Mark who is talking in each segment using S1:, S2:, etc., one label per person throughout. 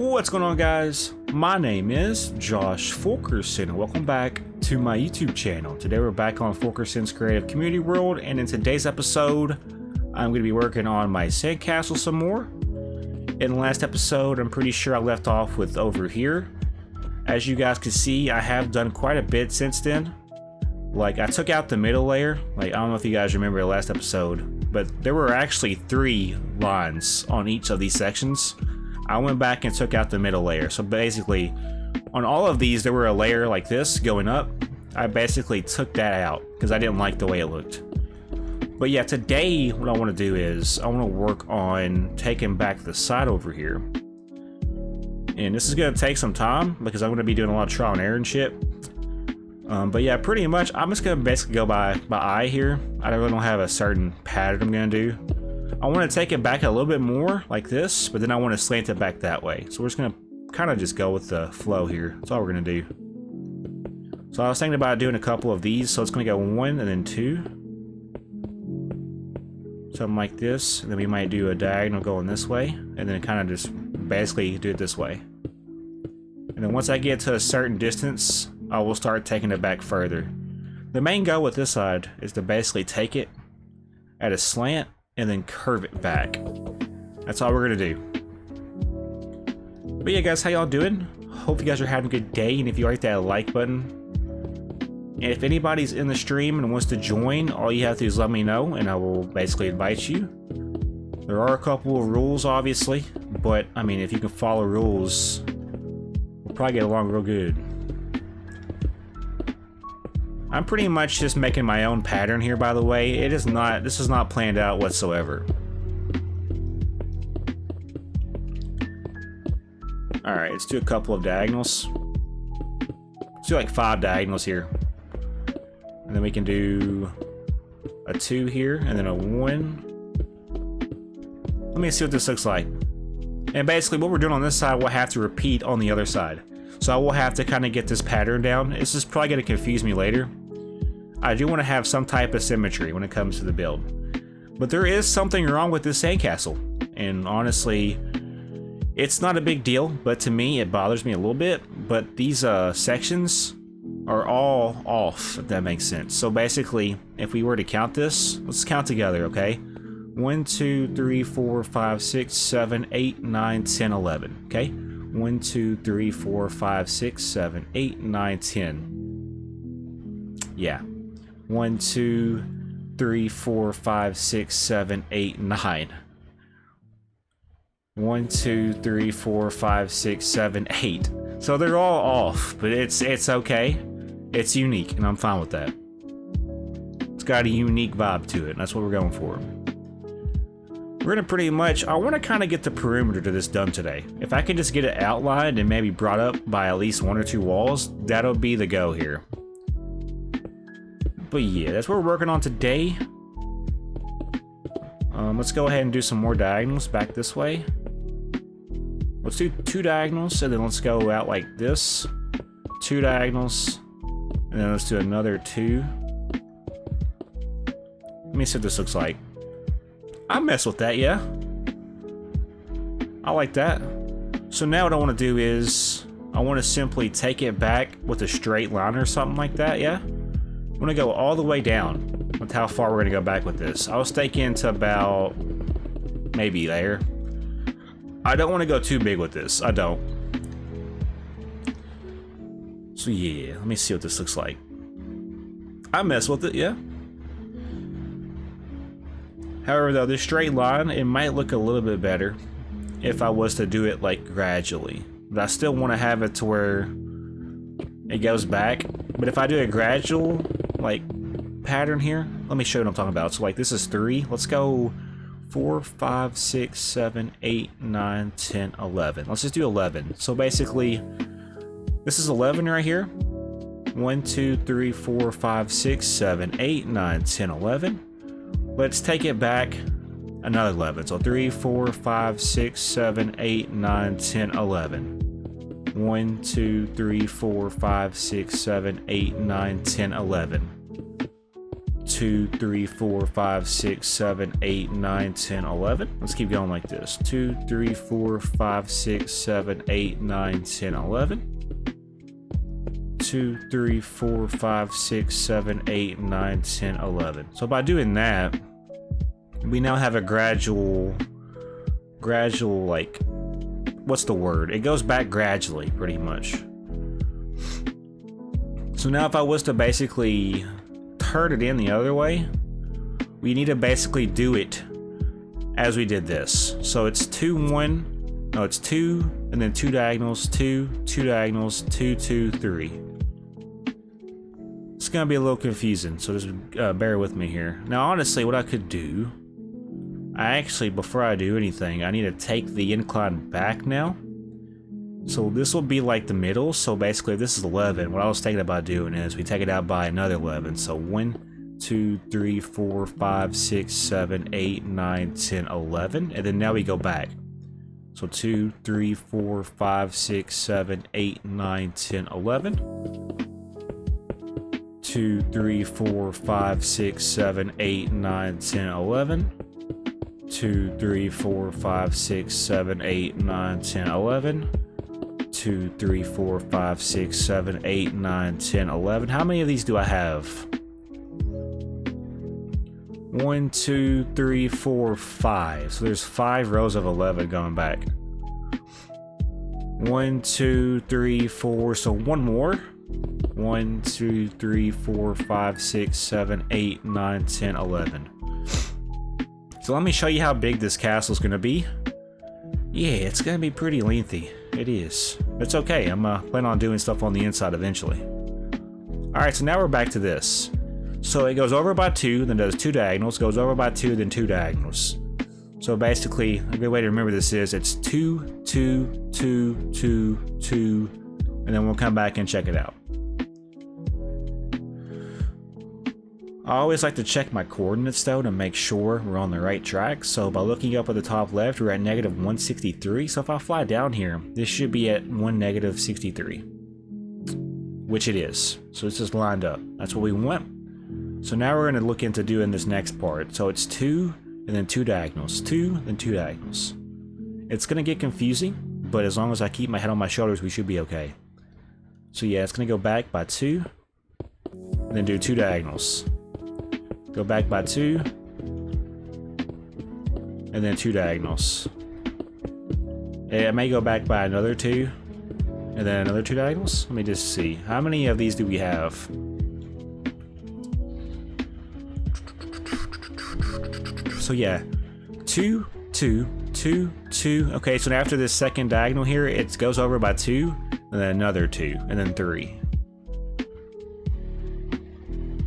S1: What's going on, guys? My name is Josh FU7KERS0N's and welcome back to my YouTube channel. Today we're back on FU7KERS0N's Creative Community World, and in today's episode I'm going to be working on my sandcastle some more. In the last episode I'm pretty sure I left off with over here. As you guys can see, I have done quite a bit since then. Like, I took out the middle layer. Like, I don't know if you guys remember the last episode, but there were actually 3 lines on each of these sections. I went back and took out the middle layer. So basically, on all of these, there were a layer like this going up. I basically took that out because I didn't like the way it looked. But yeah, today what I want to do is I want to work on taking back the side over here. And this is going to take some time because I'm going to be doing a lot of trial and error and shit. But yeah, pretty much I'm just going to basically go by eye here. I really don't have a certain pattern I'm going to do. I want to take it back a little bit more like this, but then I want to slant it back that way. So we're just going to kind of just go with the flow here. That's all we're going to do. So I was thinking about doing a couple of these. So it's going to go 1 and then 2. Something like this. And then we might do a diagonal going this way. And then kind of just basically do it this way. And then once I get to a certain distance, I will start taking it back further. The main goal with this side is to basically take it at a slant and then curve it back. That's all we're gonna do. But yeah, guys, how y'all doing? Hope you guys are having a good day, and if you hit that like button. And if anybody's in the stream and wants to join, all you have to do is let me know and I will basically invite you. There are a couple of rules, obviously, but I mean, if you can follow rules, we'll probably get along real good. I'm pretty much just making my own pattern here, by the way. This is not planned out whatsoever. Alright, let's do a couple of diagonals. Let's do like 5 diagonals here. And then we can do a 2 here, and then a 1. Let me see what this looks like. And basically what we're doing on this side, we'll have to repeat on the other side. So I will have to kind of get this pattern down. This is probably going to confuse me later. I do want to have some type of symmetry when it comes to the build. But there is something wrong with this sandcastle. And honestly, it's not a big deal, but to me it bothers me a little bit. But these sections are all off, if that makes sense. So basically, if we were to count this, let's count together, okay? 1, 2, 3, 4, 5, 6, 7, 8, 9, 10, 11, okay? 1, 2, 3, 4, 5, 6, 7, 8, 9, 10. Yeah. 1, 2, 3, 4, 5, 6, 7, 8, 9. 1, 2, 3, 4, 5, 6, 7, 8. So they're all off, but it's okay. It's unique, and I'm fine with that. It's got a unique vibe to it, and that's what we're going for. We're gonna pretty much, I want to kind of get the perimeter to this done today. If I can just get it outlined and maybe brought up by at least 1 or 2 walls, that'll be the go here. But yeah, that's what we're working on today. Let's go ahead and do some more diagonals back this way. Let's do 2 diagonals, and then let's go out like this. 2 diagonals, and then let's do another 2. Let me see what this looks like. I mess with that, yeah. I like that. So now what I want to do is, I want to simply take it back with a straight line or something like that, yeah? I'm going to go all the way down with how far we're going to go back with this. I was thinking to about maybe there. I don't want to go too big with this. I don't. So yeah, let me see what this looks like. I mess with it, yeah. However, though, this straight line, it might look a little bit better if I was to do it like gradually. But I still want to have it to where it goes back. But if I do a gradual like pattern here, let me show you what I'm talking about. So like this is 3. Let's go 4, 5, 6, 7, 8, 9, 10, 11. Let's just do 11. So basically, this is 11 right here. 1, 2, 3, 4, 5, 6, 7, 8, 9, 10, 11. Let's take it back another 11. So 3, 4, 5, 6, 7, 8, 9, 10, 11. 1, 2, 3, 4, 5, 6, 7, 8, 9, 10, 11. 2, 3, 4, 5, 6, 7, 8, 9, 10, 11. Let's keep going like this. 2, 3, 4, 5, 6, 7, 8, 9, 10, 11. 2, 3, 4, 5, 6, 7, 8, 9, 10, 11. So by doing that, we now have a gradual, like, what's the word? It goes back gradually, pretty much. So now if I was to basically turn it in the other way, we need to basically do it as we did this. So it's 2, 1, no, it's 2, and then 2 diagonals, 2, 2 diagonals, 2, 2, 3. It's gonna be a little confusing, so just bear with me here. Now, honestly, what I could do, before I do anything, I need to take the incline back now. So this will be like the middle. So basically, if this is 11, what I was thinking about doing is we take it out by another 11. So 1, 2, 3, 4, 5, 6, 7, 8, 9, 10, 11. And then now we go back. So 2, 3, 4, 5, 6, 7, 8, 9, 10, 11. 2, 3, 4, 5, 6, 7, 8, 9, 10, 11. 2, 3, 4, 5, 6, 7, 8, 9, 10, 11. 2, 3, 4, 5, 6, 7, 8, 9, 10, 11. How many of these do I have? 1, 2, 3, 4, 5. So there's 5 rows of 11 going back. 1, 2, 3, 4. So one more. 1, 2, 3, 4, 5, 6, 7, 8, 9, 10, 11. So let me show you how big this castle is going to be. Yeah, it's going to be pretty lengthy. It is. It's okay. I'm planning on doing stuff on the inside eventually. Alright, so now we're back to this. So it goes over by 2, then does 2 diagonals, goes over by 2, then 2 diagonals. So basically, a good way to remember this is it's 2, 2, 2, 2, 2, and then we'll come back and check it out. I always like to check my coordinates though to make sure we're on the right track. So by looking up at the top left, we're at -163. So if I fly down here, this should be at -63, which it is. So it's just lined up. That's what we want. So now we're going to look into doing this next part. So it's 2 and then 2 diagonals, 2, then 2 diagonals. It's going to get confusing, but as long as I keep my head on my shoulders, we should be okay. So yeah, it's going to go back by 2, and then do 2 diagonals. Go back by 2, and then 2 diagonals. It may go back by another 2, and then another 2 diagonals. Let me just see. How many of these do we have? So yeah, 2, 2, 2, 2. Okay, so after this second diagonal here, it goes over by 2, and then another 2, and then 3.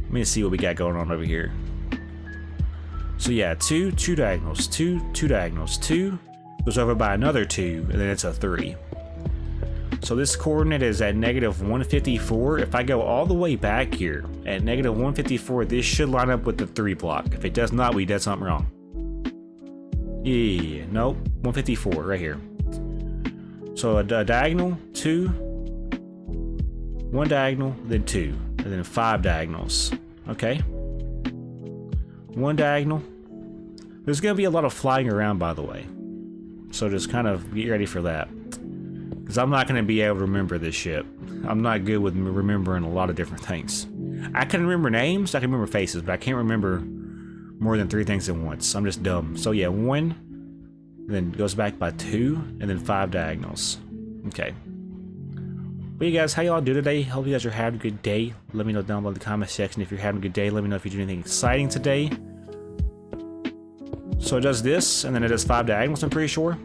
S1: Let me see what we got going on over here. So yeah, 2, 2 diagonals, 2, 2 diagonals, 2, goes over by another 2, and then it's a 3. So this coordinate is at -154. If I go all the way back here, at -154, this should line up with the 3 block. If it does not, we did something wrong. Yeah, nope, 154, right here. So a diagonal, 2, 1 diagonal, then 2, and then 5 diagonals. Okay. 1 diagonal. There's going to be a lot of flying around, by the way. So just kind of get ready for that. Because I'm not going to be able to remember this shit. I'm not good with remembering a lot of different things. I can remember names, I can remember faces, but I can't remember more than 3 things at once. I'm just dumb. So yeah, 1, then goes back by 2, and then 5 diagonals. Okay. Well, you guys, how y'all do today? Hope you guys are having a good day. Let me know down below in the comment section if you're having a good day. Let me know if you do anything exciting today. So it does this, and then it does 5 diagonals, I'm pretty sure.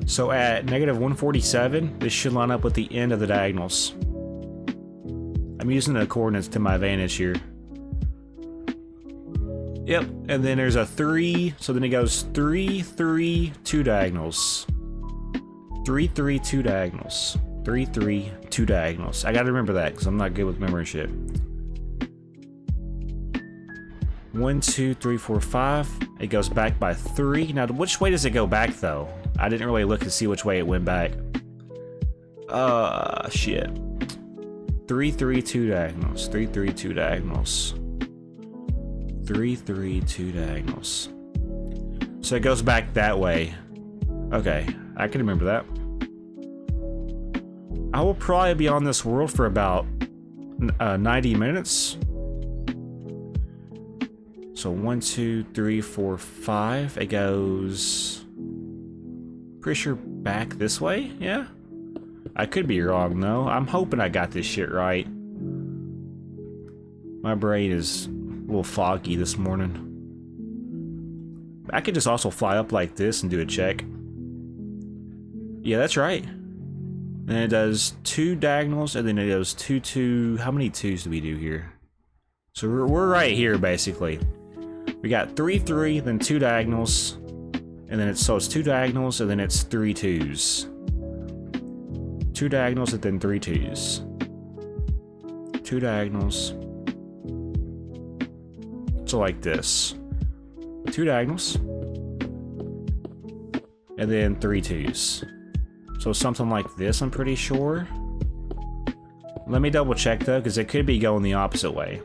S1: So at -147, this should line up with the end of the diagonals. I'm using the coordinates to my advantage here. Yep, and then there's a 3, so then it goes 3, 3, 2 diagonals. 3, 3, 2 diagonals. 3, 3, 2 diagonals. I gotta remember that because I'm not good with memory shit. 1, 2, 3, 4, 5. It goes back by 3. Now, which way does it go back though? I didn't really look to see which way it went back. Shit. 3, 3, 2 diagonals. 3, 3, 2 diagonals. 3, 3, 2 diagonals. So it goes back that way. Okay, I can remember that. I will probably be on this world for about 90 minutes. So 1, 2, 3, 4, 5. It goes... pretty sure back this way, yeah? I could be wrong though. I'm hoping I got this shit right. My brain is a little foggy this morning. I could just also fly up like this and do a check. Yeah, that's right. And it does 2 diagonals, and then it goes 2, 2. How many 2s do we do here? So we're right here, basically. We got 3, 3, then 2 diagonals, and then it's 2 diagonals, and then it's 3 2s. 2 diagonals, and then 3 2s. 2 diagonals. So like this. 2 diagonals, and then 3 2s. So something like this, I'm pretty sure. Let me double check though, because it could be going the opposite way.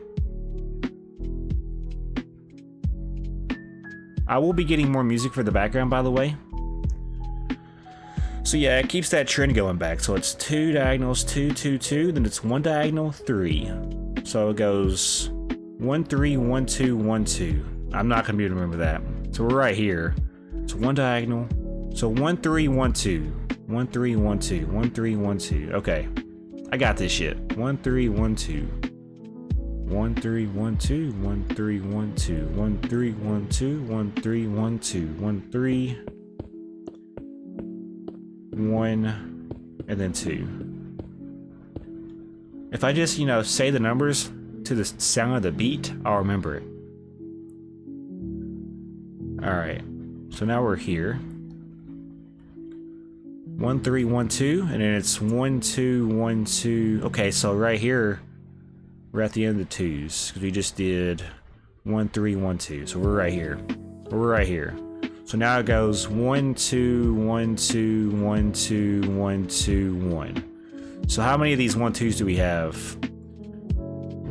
S1: I will be getting more music for the background, by the way. So yeah, it keeps that trend going back. So it's 2 diagonals, 2, 2, 2, then it's 1 diagonal, 3. So it goes 1, 3, 1, 2, 1, 2. I'm not gonna be able to remember that. So we're right here. It's 1 diagonal. So 1, 3, 1, 2. 1, 3, 1, 2. 1, 3, 1, 2. Okay. I got this shit. 1, 3, 1, 2. 1, 3, 1, 2. 1, 3, 1, 2. 1, 3, 1, 2. 1, 3, 1, 2. 1, 3, 1, and then 2. If I just, you know, say the numbers to the sound of the beat, I'll remember it. Alright. So now we're here. 1, 3, 1, 2, and then it's 1, 2, 1, 2. Okay, so right here, we're at the end of the 2s, because we just did 1, 3, 1, 2. So we're right here. We're right here. So now it goes 1, 2, 1, 2, 1, 2, 1, 2, 1. So how many of these 1, 2s do we have?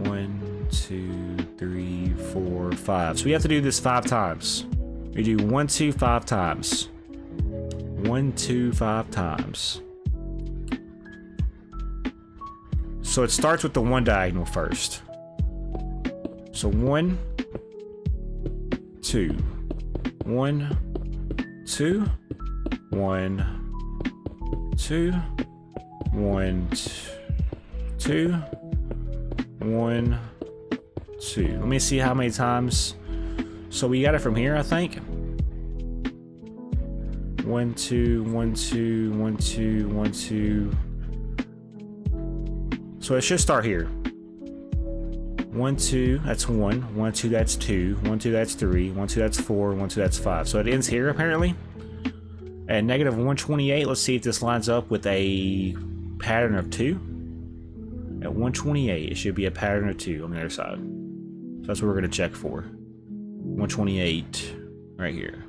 S1: 1, 2, 3, 4, 5. So we have to do this 5 times. We do 1, 2, 5 times. 1, 2, 5 times. So it starts with the 1 diagonal first. So 1, 2, 1, 2, 1, 2, 1, 2, 1, 2. Let me see how many times. So we got it from here, I think. 1, 2, 1, 2, 1, 2, 1, 2. So it should start here. 1, 2, that's 1. 1, 2, that's 2. 1, 2, that's 3. 1, 2, that's 4. 1, 2, that's 5. So it ends here, apparently. At negative 128, let's see if this lines up with a pattern of 2. At 128, it should be a pattern of 2 on the other side. So that's what we're going to check for. 128, right here.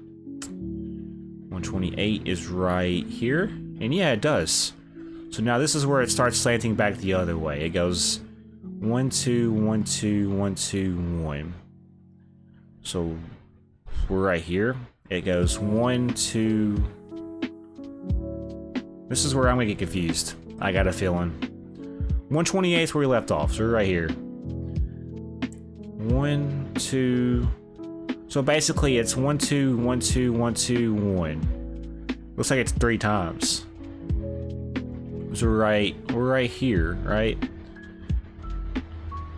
S1: 128 is right here. And yeah, it does. So now this is where it starts slanting back the other way. It goes 1, 2, 1, 2, 1, 2, 1. So we're right here. It goes 1, 2. This is where I'm gonna get confused. I got a feeling. 128 is where we left off. So we're right here. 1, 2. So basically it's 1, 2, 1, 2, 1, 2, 1. Looks like it's 3 times. So we're right here, right?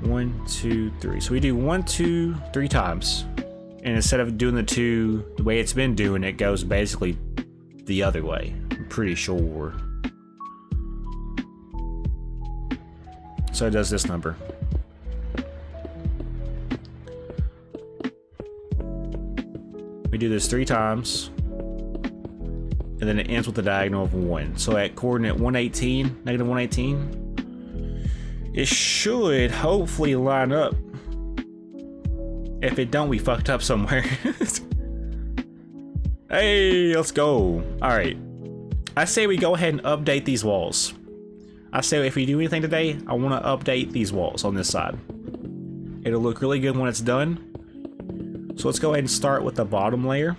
S1: 1, 2, 3. So we do 1, 2, 3 times. And instead of doing the 2 the way it's been doing, it goes basically the other way. I'm pretty sure. So it does this number. We do this 3 times. And then it ends with a diagonal of 1. So at coordinate 118, negative 118, it should hopefully line up. If it don't, we fucked up somewhere. Hey, let's go. All right. I say we go ahead and update these walls. I say if we do anything today, I want to update these walls on this side. It'll look really good when it's done. So let's go ahead and start with the bottom layer.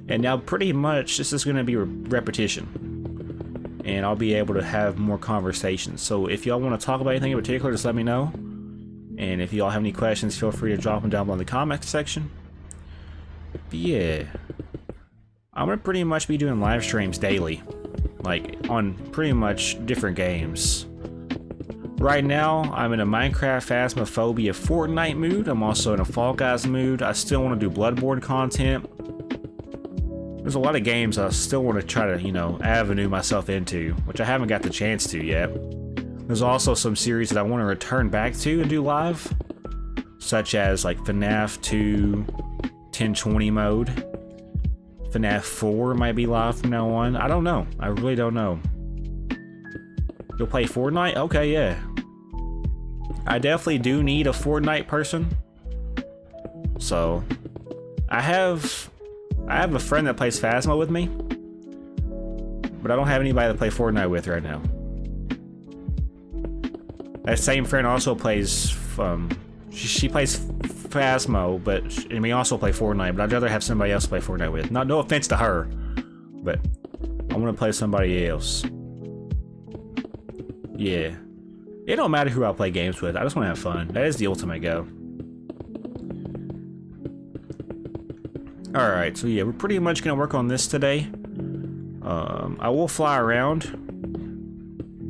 S1: And now pretty much this is going to be repetition. And I'll be able to have more conversations. So if y'all want to talk about anything in particular, just let me know. And if y'all have any questions, feel free to drop them down below in the comment section. But yeah, I'm going to pretty much be doing live streams daily. Like on pretty much different games. Right now, I'm in a Minecraft Phasmophobia Fortnite mood. I'm also in a Fall Guys mood. I still want to do Bloodborne content. There's a lot of games I still want to try to, you know, avenue myself into, which I haven't got the chance to yet. There's also some series that I want to return back to and do live, such as like FNAF 2, 1020 mode. FNAF 4 might be live from now on. I don't know. I really don't know. You'll play Fortnite? Okay, yeah. I definitely do need a Fortnite person. So, I have a friend that plays Phasmo with me, but I don't have anybody to play Fortnite with right now. That same friend also plays, she plays Phasmo, but and we also play Fortnite, but I'd rather have somebody else to play Fortnite with. No offense to her, but I want to play somebody else. Yeah. It don't matter who I play games with, I just want to have fun. That is the ultimate goal. Alright, so yeah, we're pretty much going to work on this today. I will fly around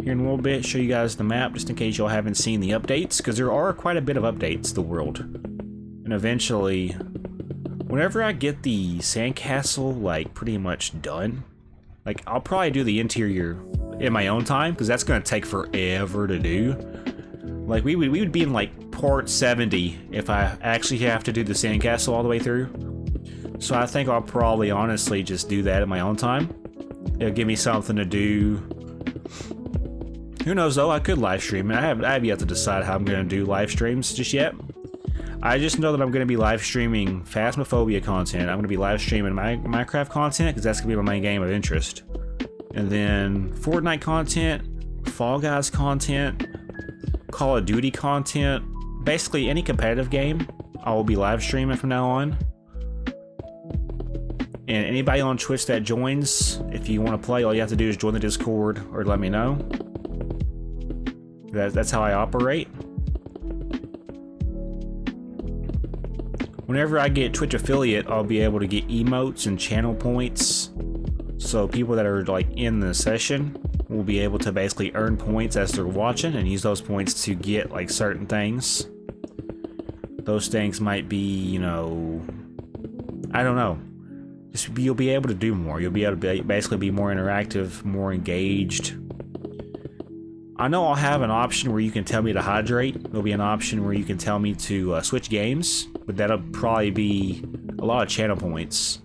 S1: here in a little bit, show you guys the map, just in case y'all haven't seen the updates, because there are quite a bit of updates to the world. And eventually, whenever I get the sandcastle, like, pretty much done, like, I'll probably do the interior in my own time, because that's going to take forever to do. Like, we would be in, like, part 70 if I actually have to do the sandcastle all the way through. So I think I'll probably honestly just do that in my own time. It'll give me something to do. Who knows though, I could live stream. I have yet to decide how I'm going to do live streams just yet. I just know that I'm going to be live streaming Phasmophobia content. I'm going to be live streaming my Minecraft content, because that's going to be my main game of interest. And then Fortnite content, Fall Guys content, Call of Duty content, basically any competitive game I will be live streaming from now on. And anybody on Twitch that joins, if you want to play, all you have to do is join the Discord or let me know. That's how I operate. Whenever I get Twitch affiliate, I'll be able to get emotes and channel points. So people that are like in the session will be able to basically earn points as they're watching and use those points to get like certain things. Those things might be, you know, I don't know. You'll be able to do more. You'll be able to basically be more interactive, more engaged. I know I'll have an option where you can tell me to hydrate. There'll be an option where you can tell me to switch games, but that'll probably be a lot of channel points.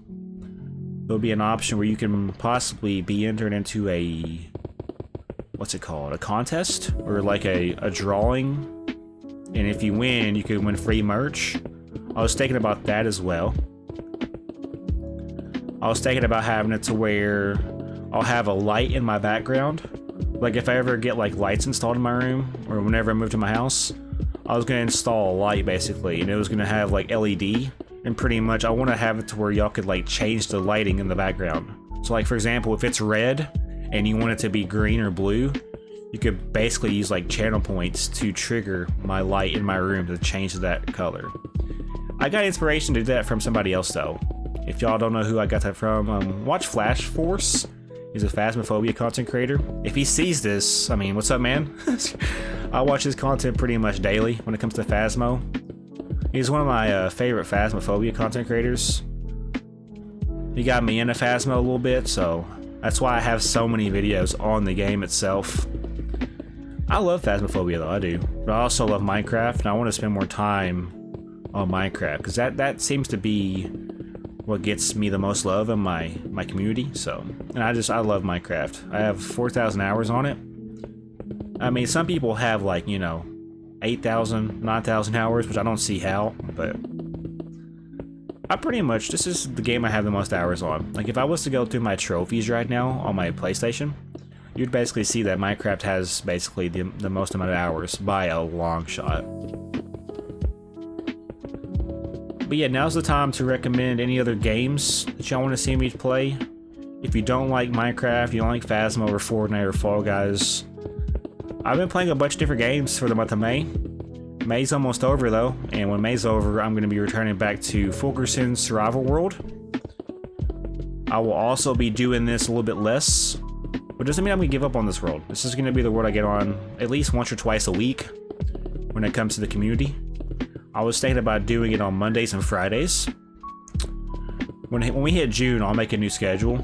S1: There'll be an option where you can possibly be entered into a, what's it called, a contest? Or like a drawing. And if you win, you can win free merch. I was thinking about that as well. I was thinking about having it to where I'll have a light in my background. Like if I ever get like lights installed in my room, or whenever I move to my house, I was gonna install a light basically, and it was gonna have like LED, and pretty much I want to have it to where y'all could like change the lighting in the background. So like for example, if it's red and you want it to be green or blue, you could basically use like channel points to trigger my light in my room to change that color. I got inspiration to do that from somebody else though. If y'all don't know who I got that from, watch Flash Force. He's a Phasmophobia content creator. If he sees this, I mean, what's up, man? I watch his content pretty much daily when it comes to Phasmo. He's one of my favorite Phasmophobia content creators. He got me into Phasmo a little bit, so that's why I have so many videos on the game itself. I love Phasmophobia though, I do. But I also love Minecraft, and I want to spend more time on Minecraft, because that seems to be what gets me the most love in my community. So, and I love Minecraft. I have 4,000 hours on it. I mean, some people have like, you know, 8,000, 9,000 hours, which I don't see how, but I pretty much, this is the game I have the most hours on. Like if I was to go through my trophies right now on my PlayStation, you'd basically see that Minecraft has basically the most amount of hours by a long shot. But yeah, now's the time to recommend any other games that y'all want to see me play. If you don't like Minecraft, you don't like Phasmo or Fortnite or Fall Guys, I've been playing a bunch of different games for the month of May. May's almost over though, and when May's over, I'm going to be returning back to FU7KERS0N's Survival World. I will also be doing this a little bit less, but doesn't mean I'm going to give up on this world. This is going to be the world I get on at least once or twice a week when it comes to the community. I was thinking about doing it on Mondays and Fridays. When we hit June, I'll make a new schedule.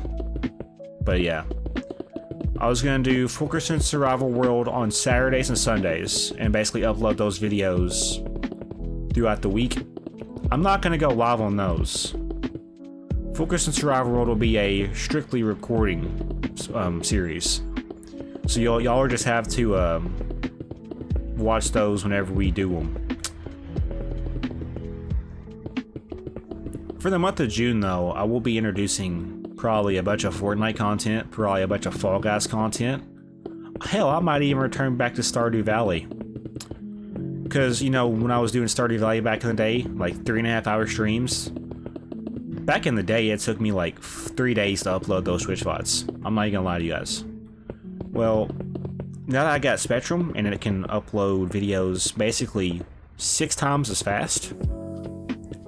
S1: But yeah, I was going to do FU7KERS0N's Survival World on Saturdays and Sundays and basically upload those videos throughout the week. I'm not going to go live on those. FU7KERS0N's Survival World will be a strictly recording series. So y'all just have to watch those whenever we do them. For the month of June though, I will be introducing probably a bunch of Fortnite content, probably a bunch of Fall Guys content. Hell, I might even return back to Stardew Valley. Because, you know, when I was doing Stardew Valley back in the day, like 3.5 hour streams, back in the day it took me like 3 days to upload those Twitch VODs. I'm not even gonna lie to you guys. Well, now that I got Spectrum and it can upload videos basically 6 times as fast,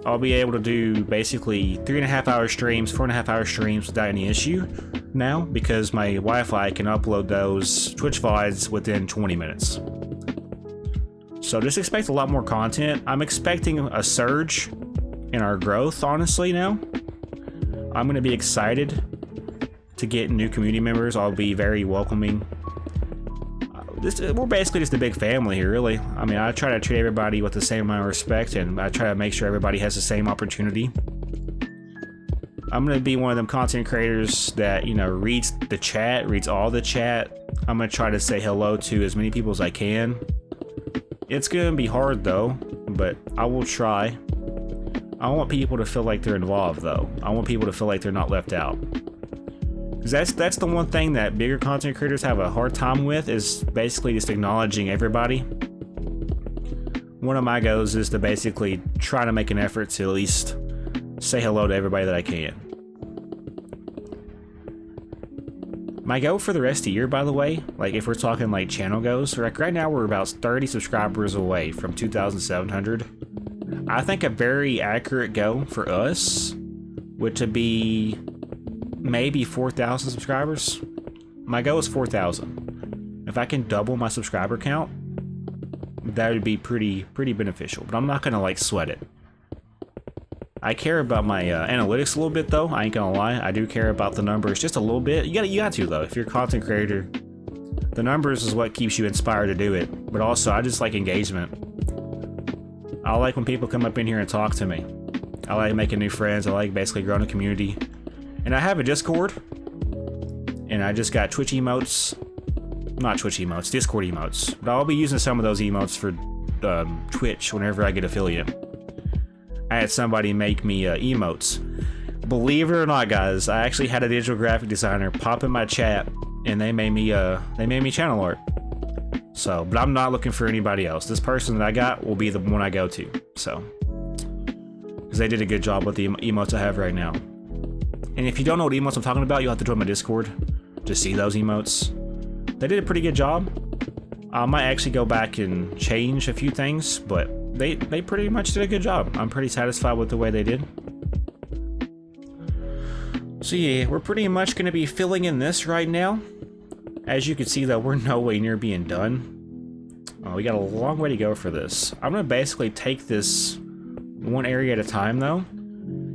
S1: I'll be able to do basically 3.5 hour streams, 4.5 hour streams without any issue now, because my Wi-Fi can upload those Twitch VODs within 20 minutes. So just expect a lot more content. I'm expecting a surge in our growth, honestly, now. I'm going to be excited to get new community members. I'll be very welcoming. We're basically just a big family here, really. I mean, I try to treat everybody with the same amount of respect, and I try to make sure everybody has the same opportunity. I'm going to be one of them content creators that, you know, reads the chat, reads all the chat. I'm going to try to say hello to as many people as I can. It's going to be hard, though, but I will try. I want people to feel like they're involved, though. I want people to feel like they're not left out. Because that's the one thing that bigger content creators have a hard time with, is basically just acknowledging everybody. One of my goals is to basically try to make an effort to at least say hello to everybody that I can. My goal for the rest of the year, by the way, like if we're talking like channel goals, like right now we're about 30 subscribers away from 2,700. I think a very accurate goal for us would to be maybe 4,000 subscribers. My goal is 4,000. If I can double my subscriber count, that would be pretty beneficial. But I'm not gonna like sweat it. I care about my analytics a little bit though. I ain't gonna lie. I do care about the numbers just a little bit. You got to though. If you're a content creator, the numbers is what keeps you inspired to do it. But also, I just like engagement. I like when people come up in here and talk to me. I like making new friends. I like basically growing a community. And I have a Discord, and I just got Twitch emotes, not Twitch emotes, Discord emotes. But I'll be using some of those emotes for Twitch whenever I get affiliate. I had somebody make me emotes. Believe it or not, guys, I actually had a digital graphic designer pop in my chat, and they made me channel art. So, but I'm not looking for anybody else. This person that I got will be the one I go to. So, because they did a good job with the emotes I have right now. And if you don't know what emotes I'm talking about, you'll have to join my Discord to see those emotes. They did a pretty good job. I might actually go back and change a few things, but they pretty much did a good job. I'm pretty satisfied with the way they did. So yeah, we're pretty much going to be filling in this right now. As you can see though, we're no way near being done. We got a long way to go for this. I'm going to basically take this one area at a time though.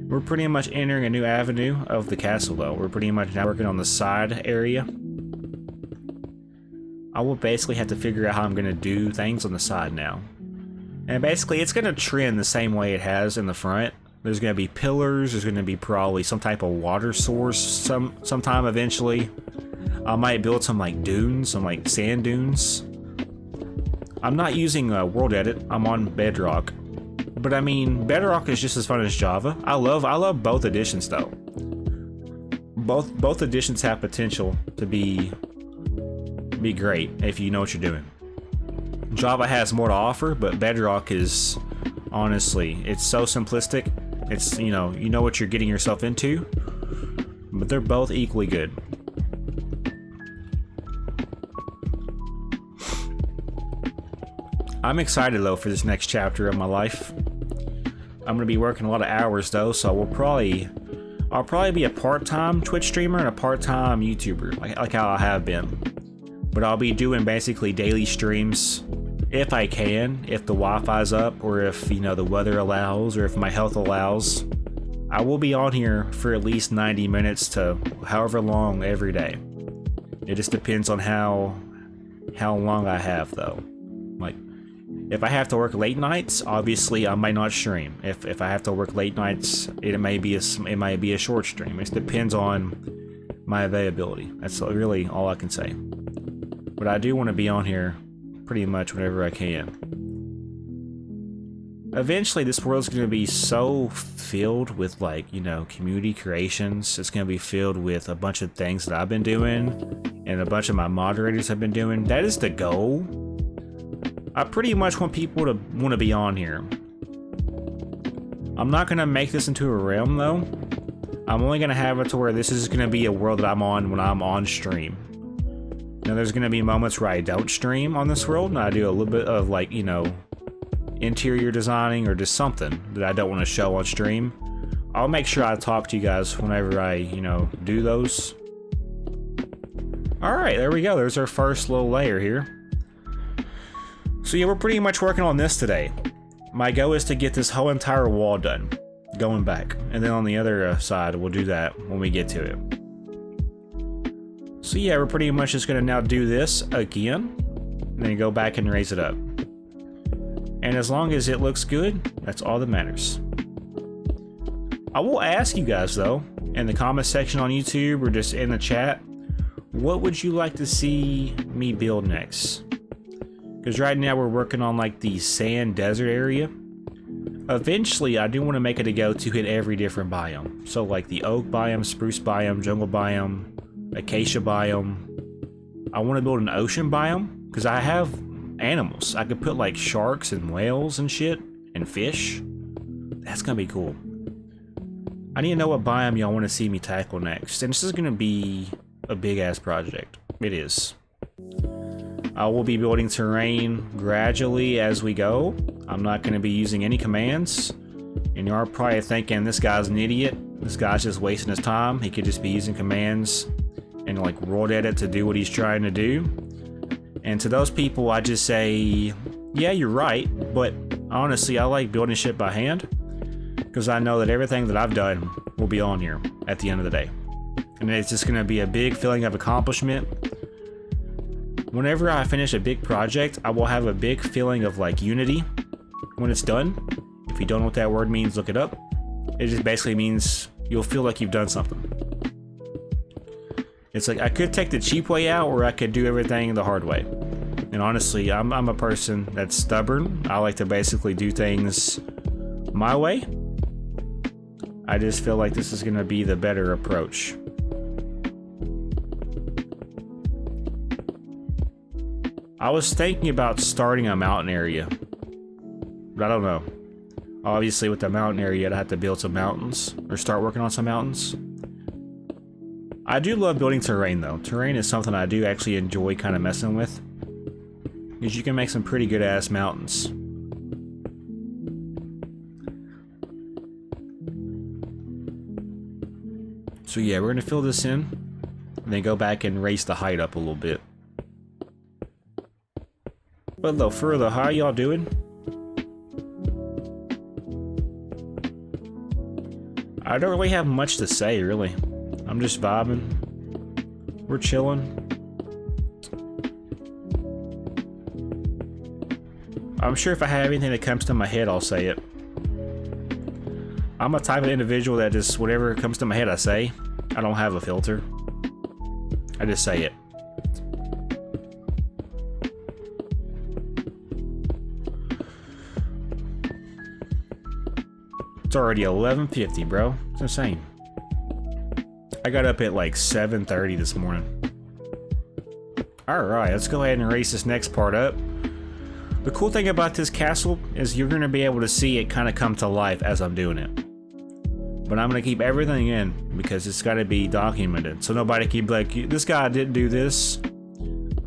S1: We're pretty much entering a new avenue of the castle though. We're pretty much now working on the side area. I will basically have to figure out how I'm going to do things on the side now. And basically it's going to trend the same way it has in the front. There's going to be pillars, there's going to be probably some type of water source sometime eventually. I might build some like dunes, some like sand dunes. I'm not using World Edit, I'm on Bedrock. But I mean, Bedrock is just as fun as Java. I love both editions though. Both editions have potential to be be great if you know what you're doing. Java has more to offer, but Bedrock is, honestly, it's so simplistic. It's, you know what you're getting yourself into, but they're both equally good. I'm excited though for this next chapter of my life. I'm gonna be working a lot of hours though, so I'll probably be a part-time Twitch streamer and a part-time YouTuber, like how I have been. But I'll be doing basically daily streams if I can, if the Wi-Fi's up, or if, you know, the weather allows, or if my health allows. I will be on here for at least 90 minutes to however long every day. It just depends on how long I have though. Like, if I have to work late nights, obviously I might not stream. If I have to work late nights, it may be a short stream. It depends on my availability. That's really all I can say. But I do want to be on here pretty much whenever I can. Eventually, this world's going to be so filled with, like, you know, community creations. It's going to be filled with a bunch of things that I've been doing and a bunch of my moderators have been doing. That is the goal. I pretty much want people to want to be on here. I'm not going to make this into a realm though. I'm only going to have it to where this is going to be a world that I'm on when I'm on stream. Now there's going to be moments where I don't stream on this world and I do a little bit of, like, you know, interior designing or just something that I don't want to show on stream. I'll make sure I talk to you guys whenever I, you know, do those. Alright, there we go. There's our first little layer here. So yeah, we're pretty much working on this today. My goal is to get this whole entire wall done, going back. And then on the other side, we'll do that when we get to it. So yeah, we're pretty much just gonna now do this again, and then go back and raise it up. And as long as it looks good, that's all that matters. I will ask you guys though, in the comment section on YouTube or just in the chat, what would you like to see me build next? Because right now we're working on, like, the sand desert area. Eventually, I do want to make it a go to hit every different biome. So, like, the oak biome, spruce biome, jungle biome, acacia biome. I want to build an ocean biome, because I have animals. I could put, like, sharks and whales and shit, and fish. That's going to be cool. I need to know what biome y'all want to see me tackle next. And this is going to be a big-ass project. It is. I will be building terrain gradually as we go. I'm not going to be using any commands. And you're probably thinking, this guy's an idiot. This guy's just wasting his time. He could just be using commands and, like, roll edit to do what he's trying to do. And to those people, I just say, yeah, you're right. But honestly, I like building shit by hand, because I know that everything that I've done will be on here at the end of the day. And it's just going to be a big feeling of accomplishment. Whenever I finish a big project, I will have a big feeling of, like, unity when it's done. If you don't know what that word means, look it up. It just basically means you'll feel like you've done something. It's like, I could take the cheap way out, or I could do everything the hard way. And honestly, I'm a person that's stubborn. I like to basically do things my way. I just feel like this is going to be the better approach. I was thinking about starting a mountain area, but I don't know. Obviously, with the mountain area, I'd have to build some mountains, or start working on some mountains. I do love building terrain, though. Terrain is something I do actually enjoy kind of messing with, because you can make some pretty good-ass mountains. So yeah, we're going to fill this in, and then go back and raise the height up a little bit. But though, further, how y'all doing? I don't really have much to say, really. I'm just vibing. We're chilling. I'm sure if I have anything that comes to my head, I'll say it. I'm a type of individual that just, whatever comes to my head, I say. I don't have a filter. I just say it. It's already 11:50, bro. It's insane. I got up at like 7:30 this morning. Alright, let's go ahead and erase this next part up. The cool thing about this castle is you're going to be able to see it kind of come to life as I'm doing it. But I'm going to keep everything in because it's got to be documented. So nobody can be like, this guy didn't do this.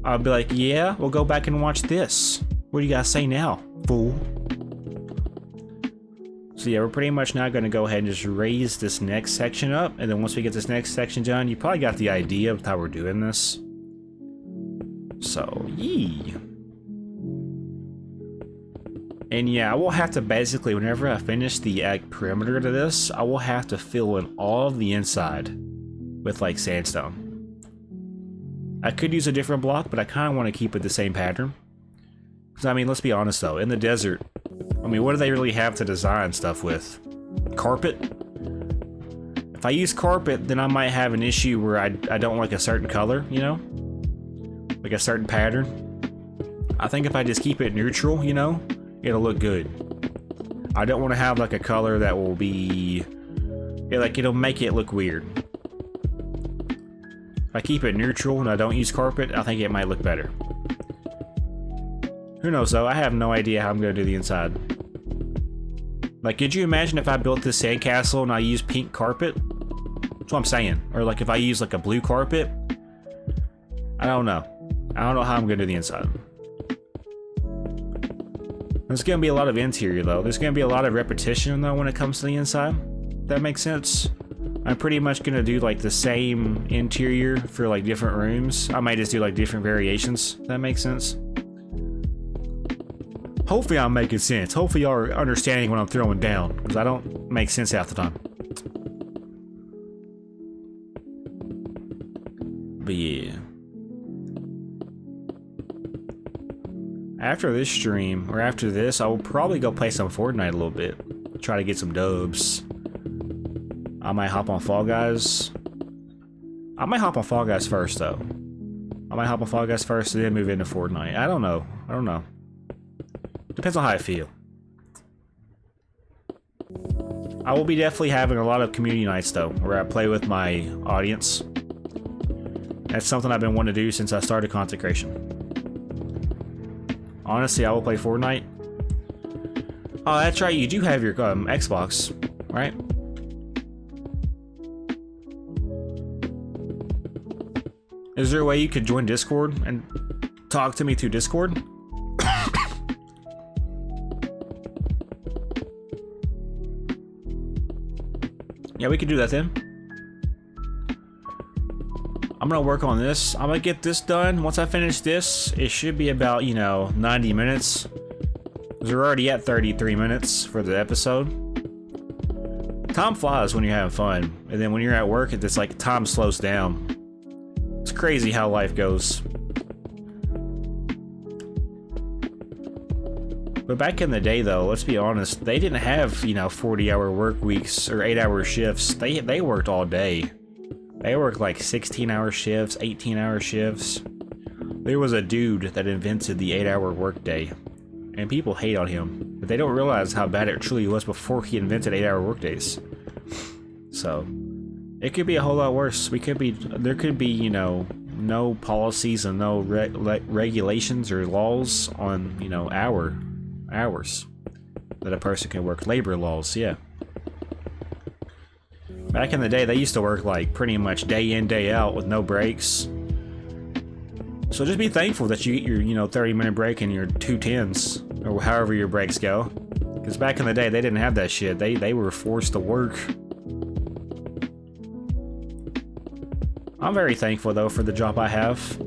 S1: I'll be like, yeah, we'll go back and watch this. What do you guys say now, fool? So yeah, we're pretty much now going to go ahead and just raise this next section up. And then once we get this next section done, you probably got the idea of how we're doing this. So, yee. And yeah, I will have to basically, whenever I finish the perimeter to this, I will have to fill in all of the inside with like sandstone. I could use a different block, but I kind of want to keep it the same pattern. Because I mean, let's be honest though, in the desert, I mean, what do they really have to design stuff with? Carpet? If I use carpet, then I might have an issue where I don't like a certain color, you know? Like a certain pattern. I think if I just keep it neutral, you know, it'll look good. I don't want to have like a color that will be, like it'll make it look weird. If I keep it neutral and I don't use carpet, I think it might look better. Who knows though, I have no idea how I'm going to do the inside. Like, could you imagine if I built this sandcastle and I used pink carpet? That's what I'm saying. Or like if I use like a blue carpet? I don't know. I don't know how I'm going to do the inside. There's going to be a lot of interior though. There's going to be a lot of repetition though when it comes to the inside. That makes sense. I'm pretty much going to do like the same interior for like different rooms. I might just do like different variations. That makes sense. Hopefully I'm making sense. Hopefully y'all are understanding what I'm throwing down, because I don't make sense half the time. But yeah. After this stream, or after this, I will probably go play some Fortnite a little bit. Try to get some dubs. I might hop on Fall Guys. I might hop on Fall Guys first, though. I might hop on Fall Guys first and then move into Fortnite. I don't know. I don't know. Depends on how I feel. I will be definitely having a lot of community nights, though, where I play with my audience. That's something I've been wanting to do since I started content creation. Honestly, I will play Fortnite. Oh, that's right. You do have your Xbox, right? Is there a way you could join Discord and talk to me through Discord? Yeah, we could do that then. I'm gonna work on this. I'm gonna get this done. Once I finish this, it should be about, you know, 90 minutes. We're already at 33 minutes for the episode. Time flies when you're having fun. And then when you're at work, it's like time slows down. It's crazy how life goes. But back in the day, though, let's be honest, they didn't have, you know, 40-hour work weeks or 8-hour shifts. They worked all day. They worked like 16-hour shifts, 18-hour shifts. There was a dude that invented the 8-hour workday, and people hate on him, but they don't realize how bad it truly was before he invented 8-hour workdays. So, it could be a whole lot worse. There could be, you know, no policies and no regulations or laws on, you know, hours that a person can work. Labor laws, yeah. Back in the day, they used to work like pretty much day in, day out with no breaks. So just be thankful that you get your, you know, 30-minute break and your 2:10s, or however your breaks go. Because back in the day, they didn't have that shit. They were forced to work. I'm very thankful though for the job I have.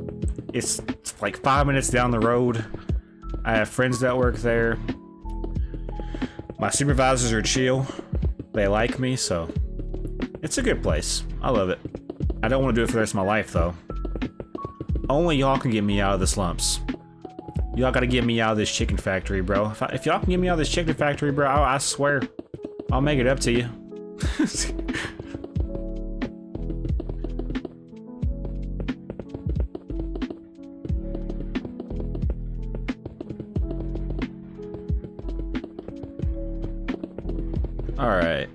S1: It's like 5 minutes down the road. I have friends that work there. My supervisors are chill. They like me, so it's a good place. I love it. I don't want to do it for the rest of my life, though. Only y'all can get me out of the slumps. Y'all gotta get me out of this chicken factory, bro. If y'all can get me out of this chicken factory, bro, I swear, I'll make it up to you. Alright.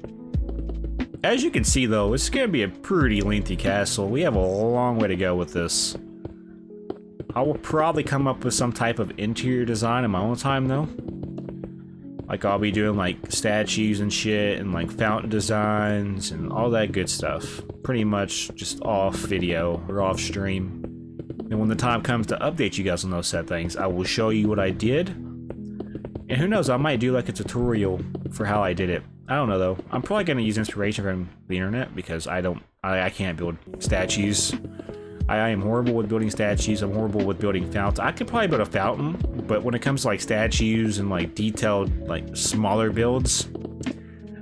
S1: As you can see though, it's gonna be a pretty lengthy castle. We have a long way to go with this. I will probably come up with some type of interior design in my own time though. Like I'll be doing like statues and shit and like fountain designs and all that good stuff. Pretty much just off video or off stream. And when the time comes to update you guys on those said things, I will show you what I did. And who knows, I might do like a tutorial for how I did it. I don't know though. I'm probably gonna use inspiration from the internet because I can't build statues. I am horrible with building statues. I'm horrible with building fountains. I could probably build a fountain, but when it comes to like statues and like detailed, like smaller builds,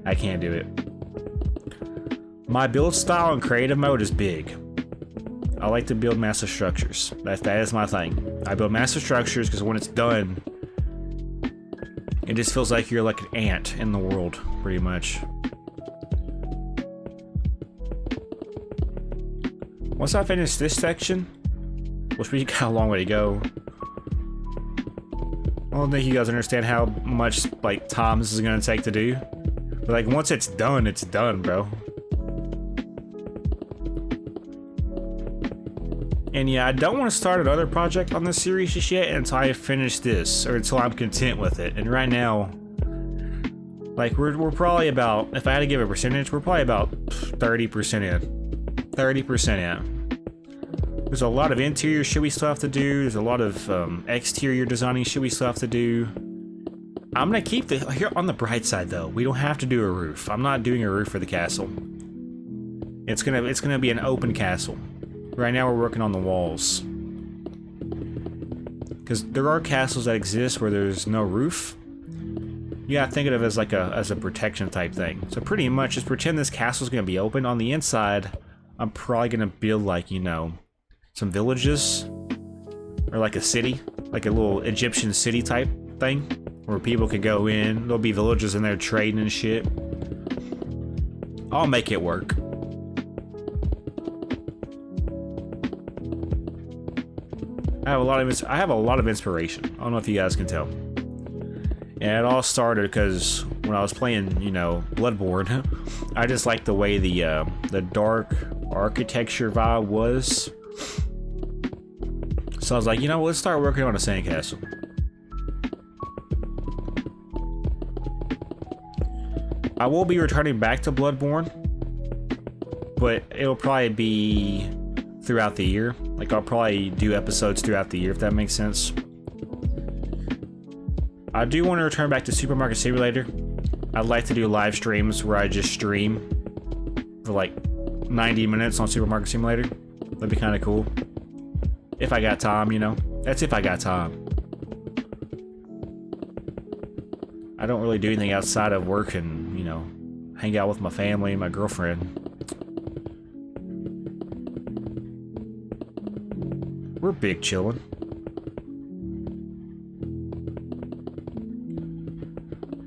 S1: I can't do it. My build style in creative mode is big. I like to build massive structures. That is my thing. I build massive structures because when it's done, it just feels like you're like an ant in the world, pretty much. Once I finish this section, which we got a long way to go, I don't think you guys understand how much like time this is gonna take to do. But like once it's done, bro. And yeah, I don't want to start another project on this series just yet until I finish this, or until I'm content with it. And right now, like we're probably about, if I had to give a percentage, we're probably about 30% in. 30% in. There's a lot of interior shit we still have to do. There's a lot of exterior designing shit we still have to do. I'm gonna keep the, here on the bright side though, we don't have to do a roof. I'm not doing a roof for the castle. It's gonna be an open castle. Right now we're working on the walls. Because there are castles that exist where there's no roof. You gotta think of it as like a protection type thing. So pretty much just pretend this castle's gonna be open. On the inside, I'm probably gonna build like, you know, some villages. Or like a city. Like a little Egyptian city type thing. Where people can go in. There'll be villages in there trading and shit. I'll make it work. I have a lot of inspiration. I don't know if you guys can tell. And it all started because when I was playing, you know, Bloodborne, I just liked the way the dark architecture vibe was. So I was like, you know, let's start working on a sandcastle. I will be returning back to Bloodborne, but it'll probably be throughout the year. Like I'll probably do episodes throughout the year, if that makes sense. I do want to return back to Supermarket Simulator. I'd like to do live streams where I just stream for like 90 minutes on Supermarket Simulator. That'd be kind of cool. If I got time, you know. That's if I got time. I don't really do anything outside of work and, you know, hang out with my family and my girlfriend. We're big chillin'.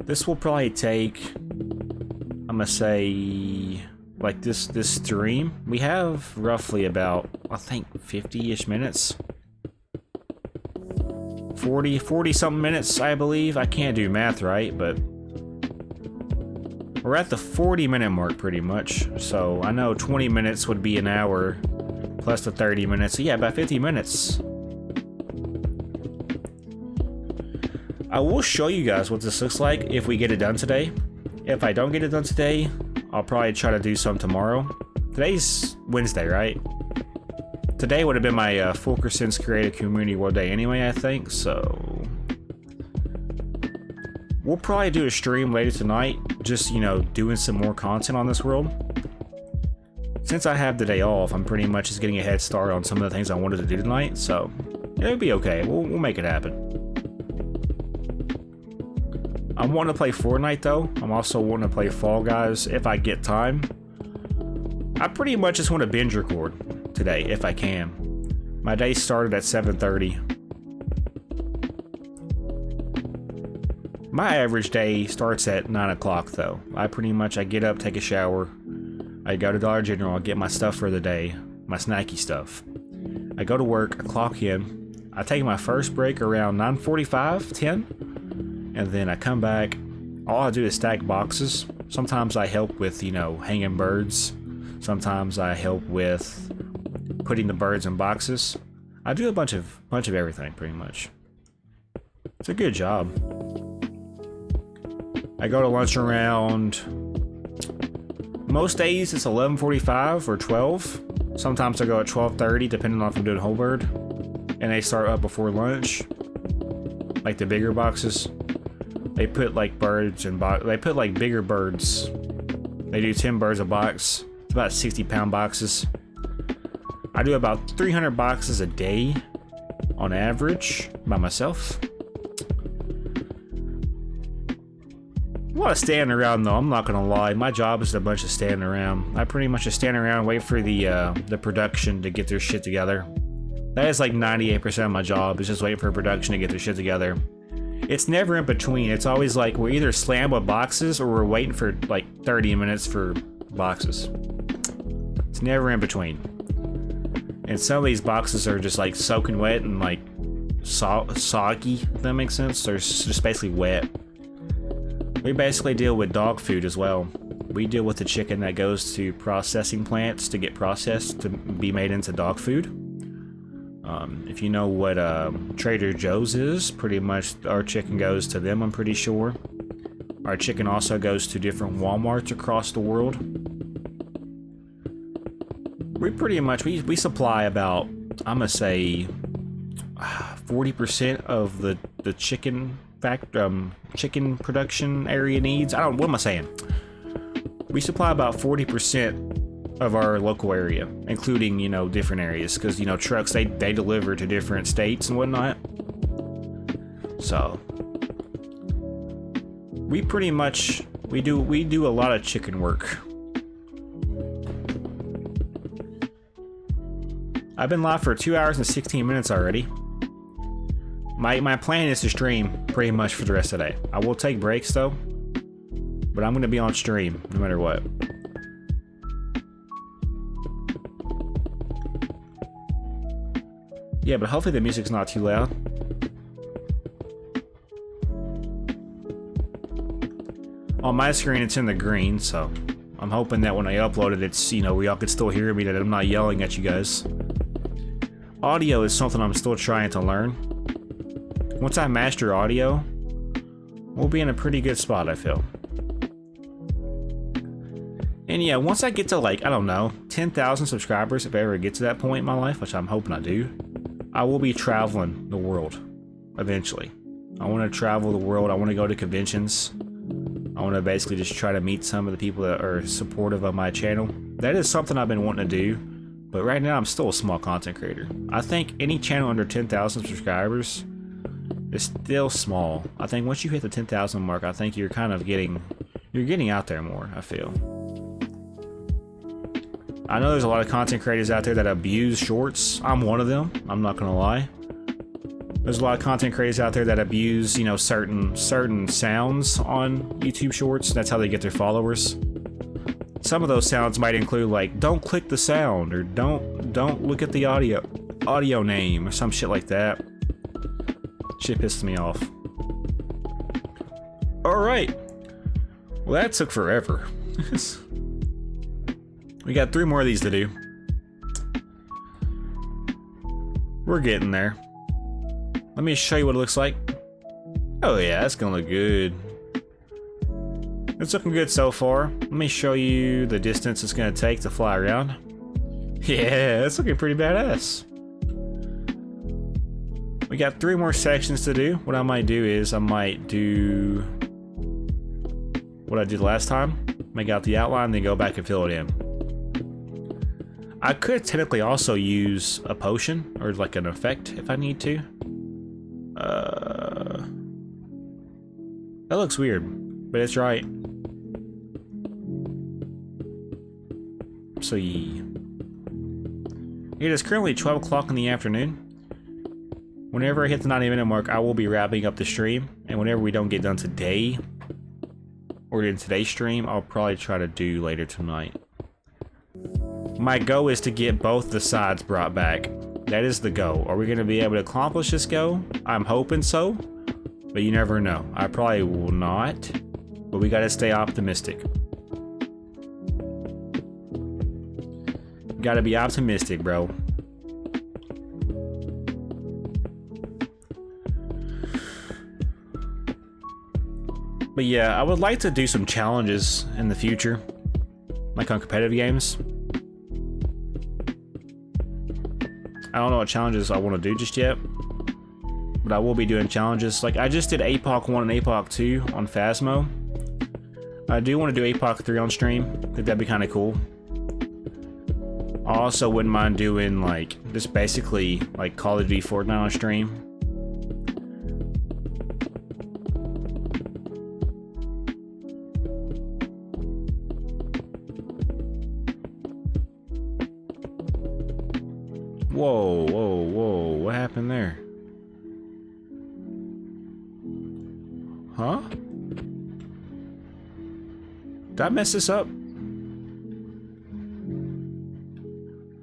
S1: This will probably take, I'm gonna say, like this stream. We have roughly about, I think, 50-ish minutes. 40 something minutes, I believe. I can't do math right, but we're at the 40-minute mark pretty much. So I know 20 minutes would be an hour. Plus the 30 minutes, so yeah, about 50 minutes. I will show you guys what this looks like if we get it done today. If I don't get it done today, I'll probably try to do some tomorrow. Today's Wednesday, right? Today would have been my FU7KERS0N's Creative Community World Day anyway, I think, so... We'll probably do a stream later tonight, just, you know, doing some more content on this world. Since I have the day off, I'm pretty much just getting a head start on some of the things I wanted to do tonight, so it'll be okay. We'll make it happen. I'm wanting to play Fortnite though. I'm also wanting to play Fall Guys if I get time. I pretty much just want to binge record today if I can. My day started at 7:30. My average day starts at 9 o'clock though. I get up, take a shower. I go to Dollar General, I get my stuff for the day, my snacky stuff. I go to work, I clock in, I take my first break around 9:45, 10, and then I come back. All I do is stack boxes. Sometimes I help with, you know, hanging birds. Sometimes I help with putting the birds in boxes. I do a bunch of everything pretty much. It's a good job. I go to lunch around, most days it's 11:45 or 12. Sometimes I go at 12:30 depending on if I'm doing whole bird. And they start up before lunch. Like the bigger boxes. They put like birds and they put like bigger birds. They do 10 birds a box. It's about 60-pound boxes. I do about 300 boxes a day on average by myself. A lot of standing around though, I'm not gonna lie. My job is a bunch of standing around. I pretty much just stand around and wait for the production to get their shit together. That is like 98% of my job, is just waiting for production to get their shit together. It's never in between. It's always like we're either slammed with boxes or we're waiting for like 30 minutes for boxes. It's never in between. And some of these boxes are just like soaking wet and like soggy, if that makes sense. They're just basically wet. We basically deal with dog food as well. We deal with the chicken that goes to processing plants to get processed to be made into dog food. If you know what Trader Joe's is, pretty much our chicken goes to them, I'm pretty sure. Our chicken also goes to different Walmarts across the world. We pretty much, we supply about, I'm gonna say, 40% of the chicken chicken production area needs. What am I saying? We supply about 40% of our local area, including, you know, different areas, because, you know, trucks, they deliver to different states and whatnot. So we pretty much, we do a lot of chicken work. I've been live for 2 hours and 16 minutes already. My plan is to stream pretty much for the rest of the day. I will take breaks though, but I'm gonna be on stream no matter what. Yeah, but hopefully the music's not too loud. On my screen it's in the green, so I'm hoping that when I upload it, it's, you know, we all could still hear me, that I'm not yelling at you guys. Audio is something I'm still trying to learn. Once I master audio, we'll be in a pretty good spot, I feel. And yeah, once I get to like, I don't know, 10,000 subscribers, if I ever get to that point in my life, which I'm hoping I do, I will be traveling the world eventually. I want to travel the world. I want to go to conventions. I want to basically just try to meet some of the people that are supportive of my channel. That is something I've been wanting to do, but right now I'm still a small content creator. I think any channel under 10,000 subscribers is still small. I think once you hit the 10,000 mark, I think you're kind of getting out there more, I feel. I know there's a lot of content creators out there that abuse shorts. I'm one of them, I'm not gonna lie. There's a lot of content creators out there that abuse, you know, certain sounds on YouTube shorts. That's how they get their followers. Some of those sounds might include like, don't click the sound, or don't look at the audio name, or some shit like that. Shit pissed me off. Alright. Well, that took forever. We got 3 more of these to do. We're getting there. Let me show you what it looks like. Oh yeah, that's gonna look good. It's looking good so far. Let me show you the distance it's gonna take to fly around. Yeah, it's looking pretty badass. We got 3 more sections to do. What I might do is I might do what I did last time. Make out the outline, then go back and fill it in. I could technically also use a potion or like an effect if I need to. That looks weird, but it's right. So yeah. It is currently 12 o'clock in the afternoon. Whenever I hit the 90-minute mark, I will be wrapping up the stream. And whenever we don't get done today, or in today's stream, I'll probably try to do later tonight. My goal is to get both the sides brought back. That is the goal. Are we going to be able to accomplish this goal? I'm hoping so, but you never know. I probably will not, but we got to stay optimistic. Got to be optimistic, bro. But yeah, I would like to do some challenges in the future, like on competitive games. I don't know what challenges I want to do just yet, but I will be doing challenges. Like I just did APOC 1 and APOC 2 on Phasmo. I do want to do APOC 3 on stream. I think that'd be kind of cool. I also wouldn't mind doing like just basically like Call of Duty Fortnite on stream. Whoa, whoa, whoa, what happened there? Huh? Did I mess this up?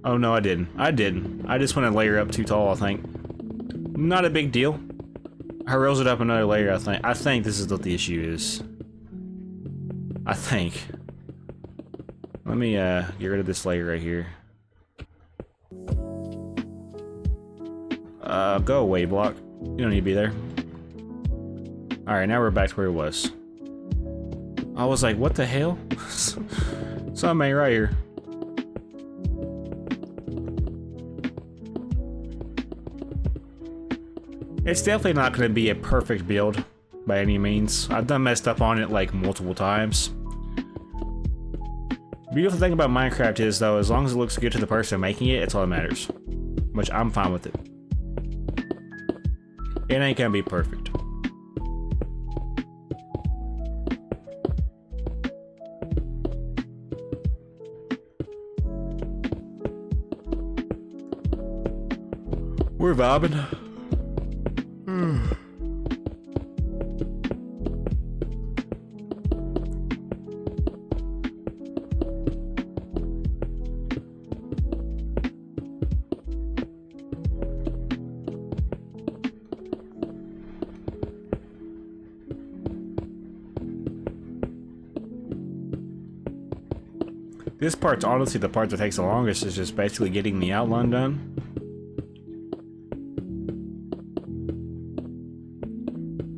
S1: Oh no, I didn't. I didn't. I just went a layer up too tall, I think. Not a big deal. I rose it up another layer, I think. I think this is what the issue is. I think. Let me get rid of this layer right here. Go away, block. You don't need to be there. Alright, now we're back to where it was. I was like, what the hell? Something ain't right here. It's definitely not going to be a perfect build by any means. I've done messed up on it like multiple times. Beautiful thing about Minecraft is though, as long as it looks good to the person making it, it's all that matters. Which I'm fine with it. It ain't gonna be perfect. We're vibing. This part's honestly the part that takes the longest, is just basically getting the outline done.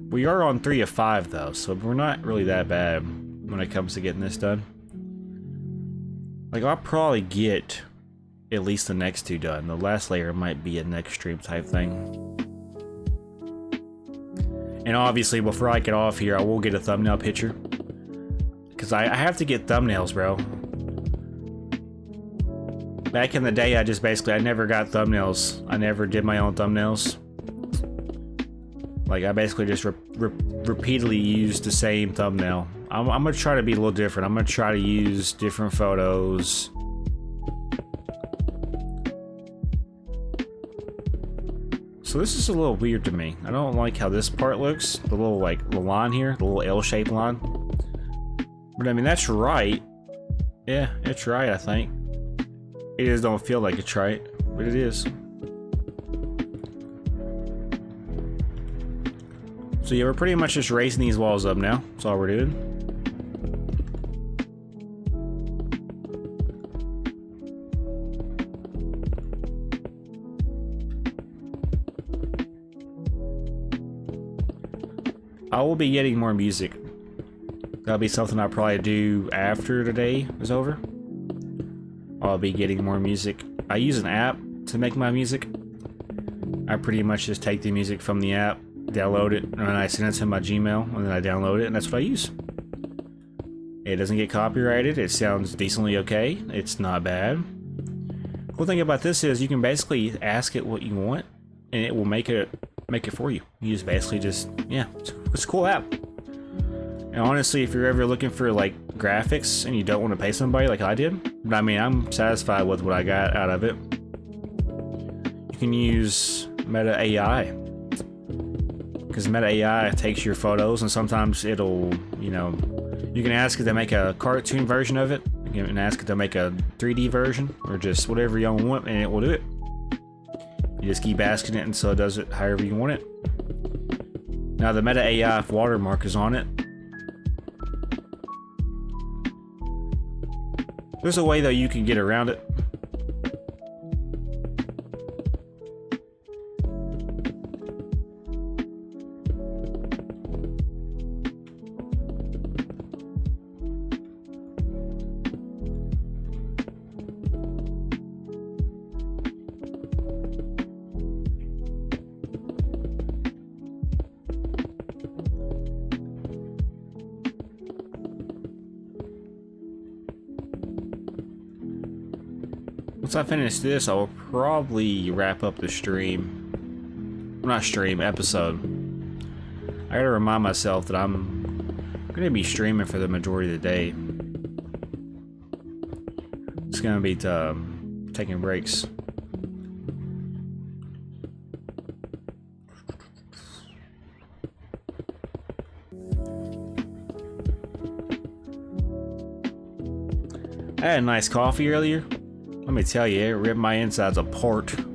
S1: We are on 3 of 5 though, so we're not really that bad when it comes to getting this done. Like I'll probably get at least the next 2 done. The last layer might be a next stream type thing. And obviously before I get off here, I will get a thumbnail picture. Cause I have to get thumbnails, bro. Back in the day, I never got thumbnails. I never did my own thumbnails. Like, I basically just repeatedly used the same thumbnail. I'm gonna try to be a little different. I'm gonna try to use different photos. So this is a little weird to me. I don't like how this part looks. The little, like, the line here. The little L-shaped line. But, I mean, that's right. Yeah, it's right, I think. It just don't feel like it's right, but it is. So yeah, we're pretty much just raising these walls up now. That's all we're doing. I will be getting more music. That'll be something I'll probably do after today is over. I'll be getting more music. I use an app to make my music. I pretty much just take the music from the app, download it, and then I send it to my Gmail, and then I download it, and that's what I use. It doesn't get copyrighted. It sounds decently okay. It's not bad. Cool thing about this is you can basically ask it what you want, and it will make it for you. You just basically yeah, it's a cool app. And honestly, if you're ever looking for like graphics and you don't want to pay somebody like I did, but I mean, I'm satisfied with what I got out of it. You can use Meta AI, because Meta AI takes your photos and sometimes it'll, you know, you can ask it to make a cartoon version of it. You can ask it to make a 3D version or just whatever you want, and it will do it. You just keep asking it until it does it however you want it. Now the Meta AI watermark is on it. There's a way though you can get around it. Once I finish this, I will probably wrap up the stream. Not stream, episode. I gotta remind myself that I'm gonna be streaming for the majority of the day. It's gonna be taking breaks. I had a nice coffee earlier. Let me tell you, it ripped my insides apart. I'm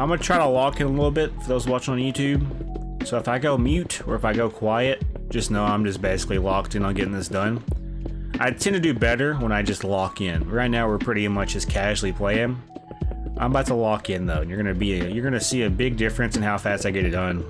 S1: gonna try to lock in a little bit for those watching on YouTube. So if I go mute or if I go quiet, just know I'm just basically locked in on getting this done. I tend to do better when I just lock in. Right now we're pretty much just casually playing. I'm about to lock in though, and you're gonna see a big difference in how fast I get it done.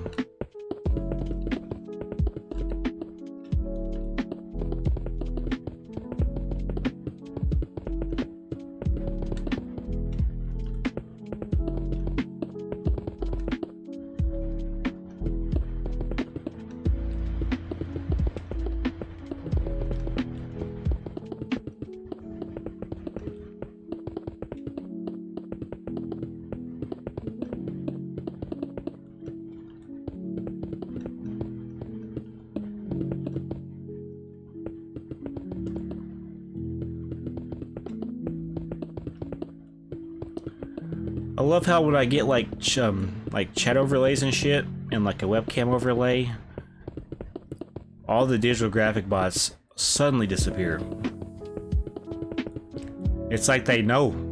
S1: I love how when I get like chat overlays and shit, and like a webcam overlay, all the digital graphic bots suddenly disappear. It's like they know.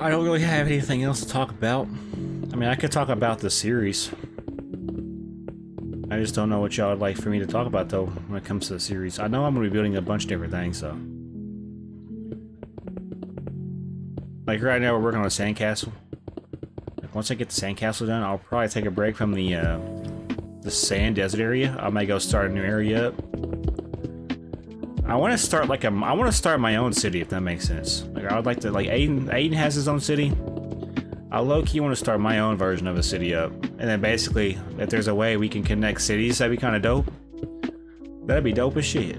S1: I don't really have anything else to talk about. I mean, I could talk about the series. I just don't know what y'all would like for me to talk about, though, when it comes to the series. I know I'm going to be building a bunch of different things, so. Like, right now, we're working on a sandcastle. Like, once I get the sandcastle done, I'll probably take a break from the sand desert area. I might go start a new area up. I want to start like I want to start my own city, if that makes sense. Like I would like to, like Aiden has his own city. I low-key want to start my own version of a city up, and then basically, if there's a way we can connect cities, that'd be kind of dope. That'd be dope as shit.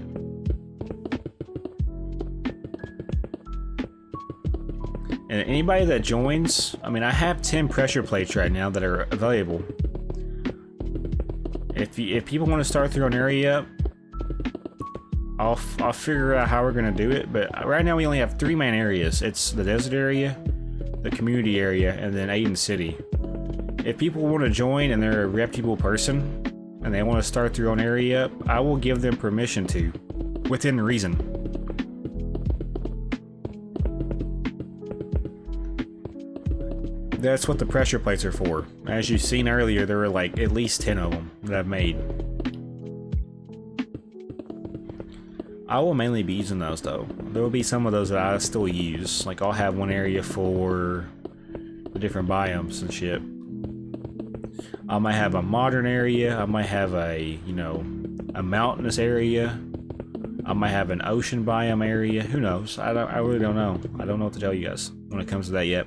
S1: And anybody that joins, I mean, I have 10 pressure plates right now that are available. If people want to start their own area up, I'll figure out how we're gonna do it, but right now we only have 3 main areas. It's the desert area, the community area, and then Aiden City. If people want to join and they're a reputable person and they want to start their own area up, I will give them permission to, within reason. That's what the pressure plates are for. As you've seen earlier, there were like at least 10 of them that I've made. I will mainly be using those though. There will be some of those that I still use. Like I'll have one area for the different biomes and shit. I might have a modern area. I might have a, you know, a mountainous area. I might have an ocean biome area. Who knows? I really don't know. I don't know what to tell you guys when it comes to that yet.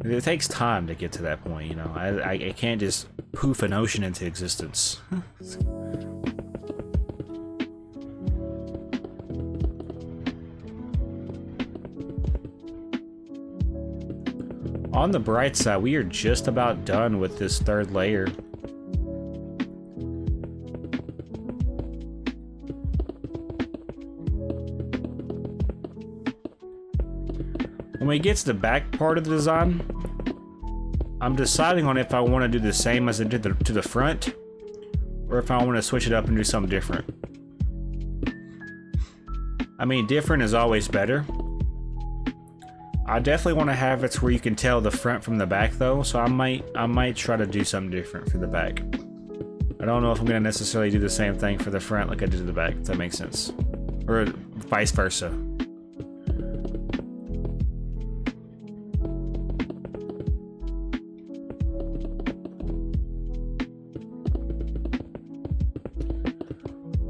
S1: It takes time to get to that point, you know. I can't just poof an ocean into existence. On the bright side, we are just about done with this third layer. When we get to the back part of the design, I'm deciding on if I want to do the same as I did to the front, or if I want to switch it up and do something different. I mean, different is always better. I definitely want to have it where you can tell the front from the back though, so I might try to do something different for the back. I don't know if I'm gonna necessarily do the same thing for the front like I did to the back, if that makes sense. Or vice versa.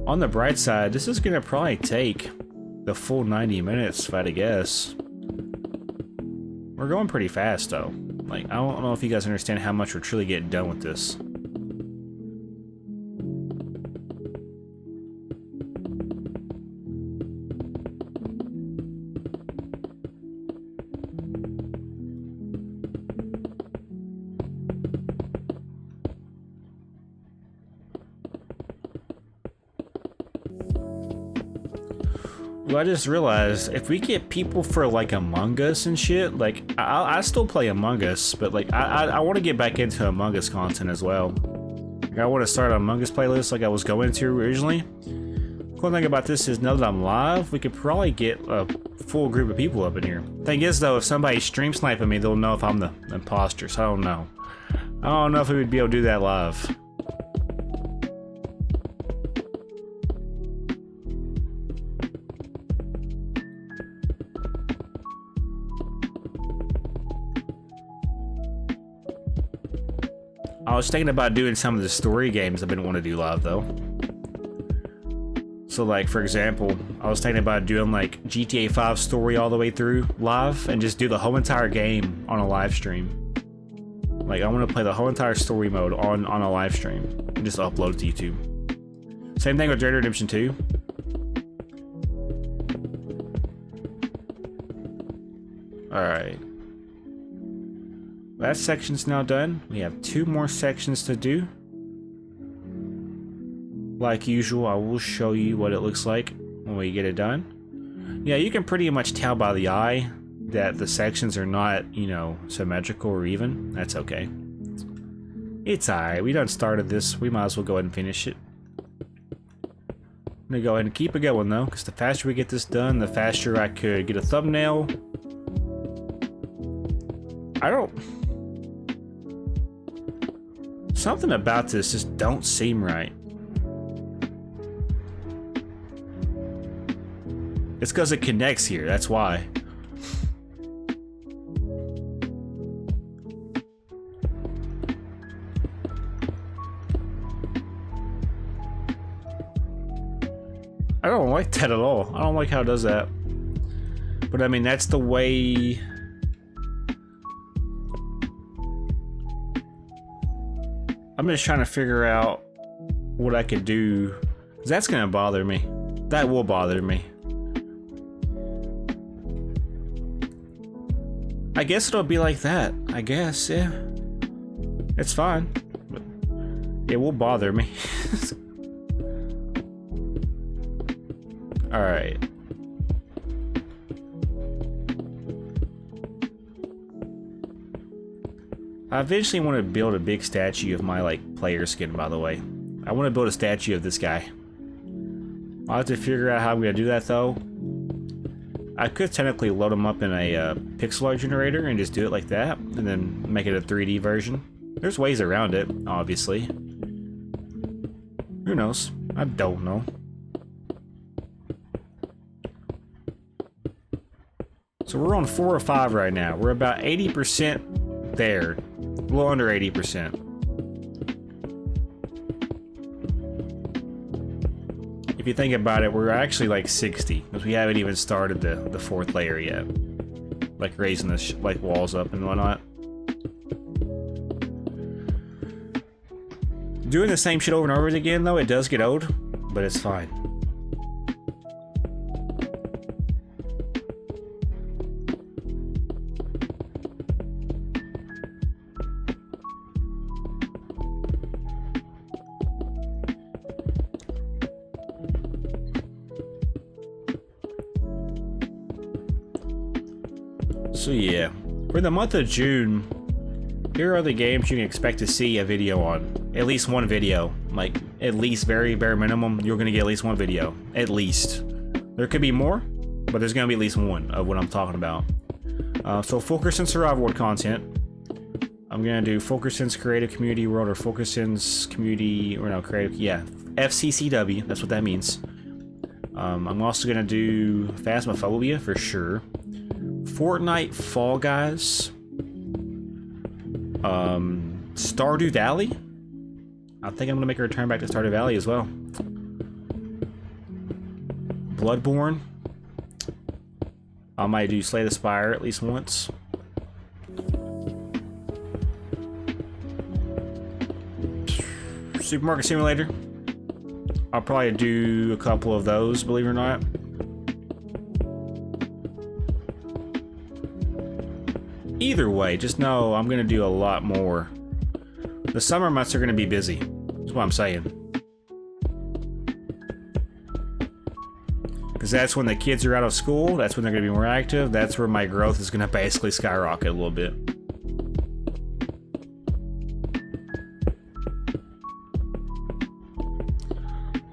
S1: On the bright side, this is gonna probably take the full 90 minutes if I had to guess. We're going pretty fast though. Like, I don't know if you guys understand how much we're truly getting done with this. Well, I just realized if we get people for like Among Us and shit, like I still play Among Us, but like I want to get back into Among Us content as well. Like, I want to start an Among Us playlist like I was going to originally. Cool thing about this is now that I'm live, we could probably get a full group of people up in here. Thing is though, if somebody stream sniping me, they'll know if I'm the imposter, so I don't know. I don't know if we would be able to do that live. I was thinking about doing some of the story games I've been wanting to do live though. So like, for example, I was thinking about doing like GTA 5 story all the way through live and just do the whole entire game on a live stream. Like, I want to play the whole entire story mode on a live stream and just upload it to YouTube. Same thing with Red Dead Redemption 2. Alright. That section's now done. We have 2 more sections to do. Like usual, I will show you what it looks like when we get it done. Yeah, you can pretty much tell by the eye that the sections are not, you know, symmetrical or even. That's okay. It's alright. We done started this. We might as well go ahead and finish it. I'm gonna go ahead and keep it going though, because the faster we get this done, the faster I could get a thumbnail. Something about this just don't seem right. It's because it connects here, that's why. I don't like that at all. I don't like how it does that. But I mean, that's the way... I'm just trying to figure out what I could do. 'Cause that's gonna bother me. That will bother me. I guess it'll be like that. I guess, yeah. It's fine. But it will bother me. Alright. I eventually want to build a big statue of my, like, player skin, by the way. I want to build a statue of this guy. I'll have to figure out how I'm going to do that, though. I could technically load him up in a pixel art generator and just do it like that, and then make it a 3D version. There's ways around it, obviously. Who knows? I don't know. So we're on 4 or 5 right now. We're about 80% there. A little under 80%. If you think about it, we're actually like 60, because we haven't even started the 4th layer yet. Like raising the like walls up and whatnot. Doing the same shit over and over again, though, it does get old, but it's fine. So yeah, for the month of June, here are the games you can expect to see a video on. At least one video. Like, at least very bare minimum, you're gonna get at least one video. At least. There could be more, but there's gonna be at least one of what I'm talking about. So FU7KERS0N's survival world content. I'm gonna do FU7KERS0N's creative community world, or FU7KERS0N's community, or no, creative, yeah, FCCW, that's what that means. I'm also gonna do Phasmophobia for sure. Fortnite Fall Guys. Stardew Valley. I think I'm gonna make a return back to Stardew Valley as well. Bloodborne. I might do Slay the Spire at least once. Supermarket Simulator. I'll probably do a couple of those, believe it or not. Either way, just know I'm gonna do a lot more. The summer months are gonna be busy. That's what I'm saying. Because that's when the kids are out of school, that's when they're gonna be more active, that's where my growth is gonna basically skyrocket a little bit.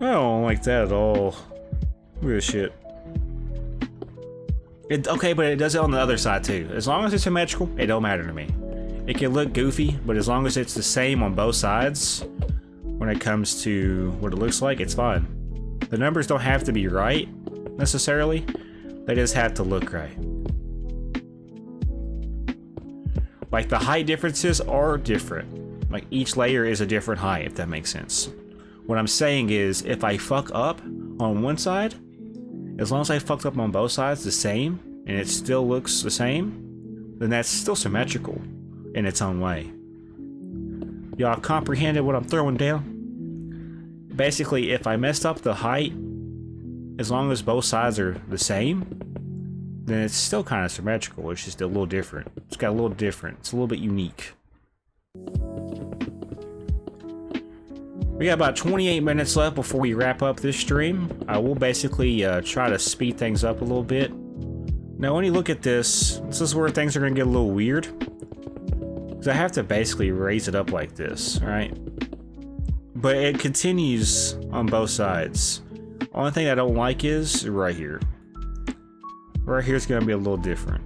S1: I don't like that at all. Look at this shit. Okay, but it does it on the other side too. As long as it's symmetrical, it don't matter to me. It can look goofy, but as long as it's the same on both sides, when it comes to what it looks like, it's fine. The numbers don't have to be right, necessarily. They just have to look right. Like, the height differences are different. Like, each layer is a different height, if that makes sense. What I'm saying is, if I fuck up on one side, as long as I fucked up on both sides the same, and it still looks the same, then that's still symmetrical in its own way. Y'all comprehended what I'm throwing down? Basically, if I messed up the height, as long as both sides are the same, then it's still kind of symmetrical. It's just a little different. It's got a little different. It's a little bit unique. We got about 28 minutes left before we wrap up this stream. I will basically try to speed things up a little bit. Now, when you look at this, this is where things are going to get a little weird. Because I have to basically raise it up like this, right? But it continues on both sides. Only thing I don't like is right here. Right here is going to be a little different.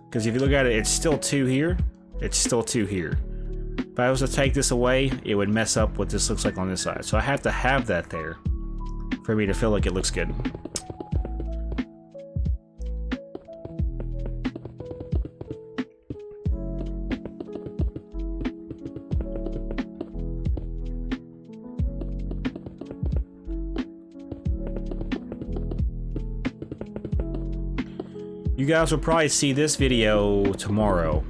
S1: Because if you look at it, it's still 2 here. It's still 2 here. If I was to take this away, it would mess up what this looks like on this side. So I have to have that there for me to feel like it looks good. You guys will probably see this video tomorrow.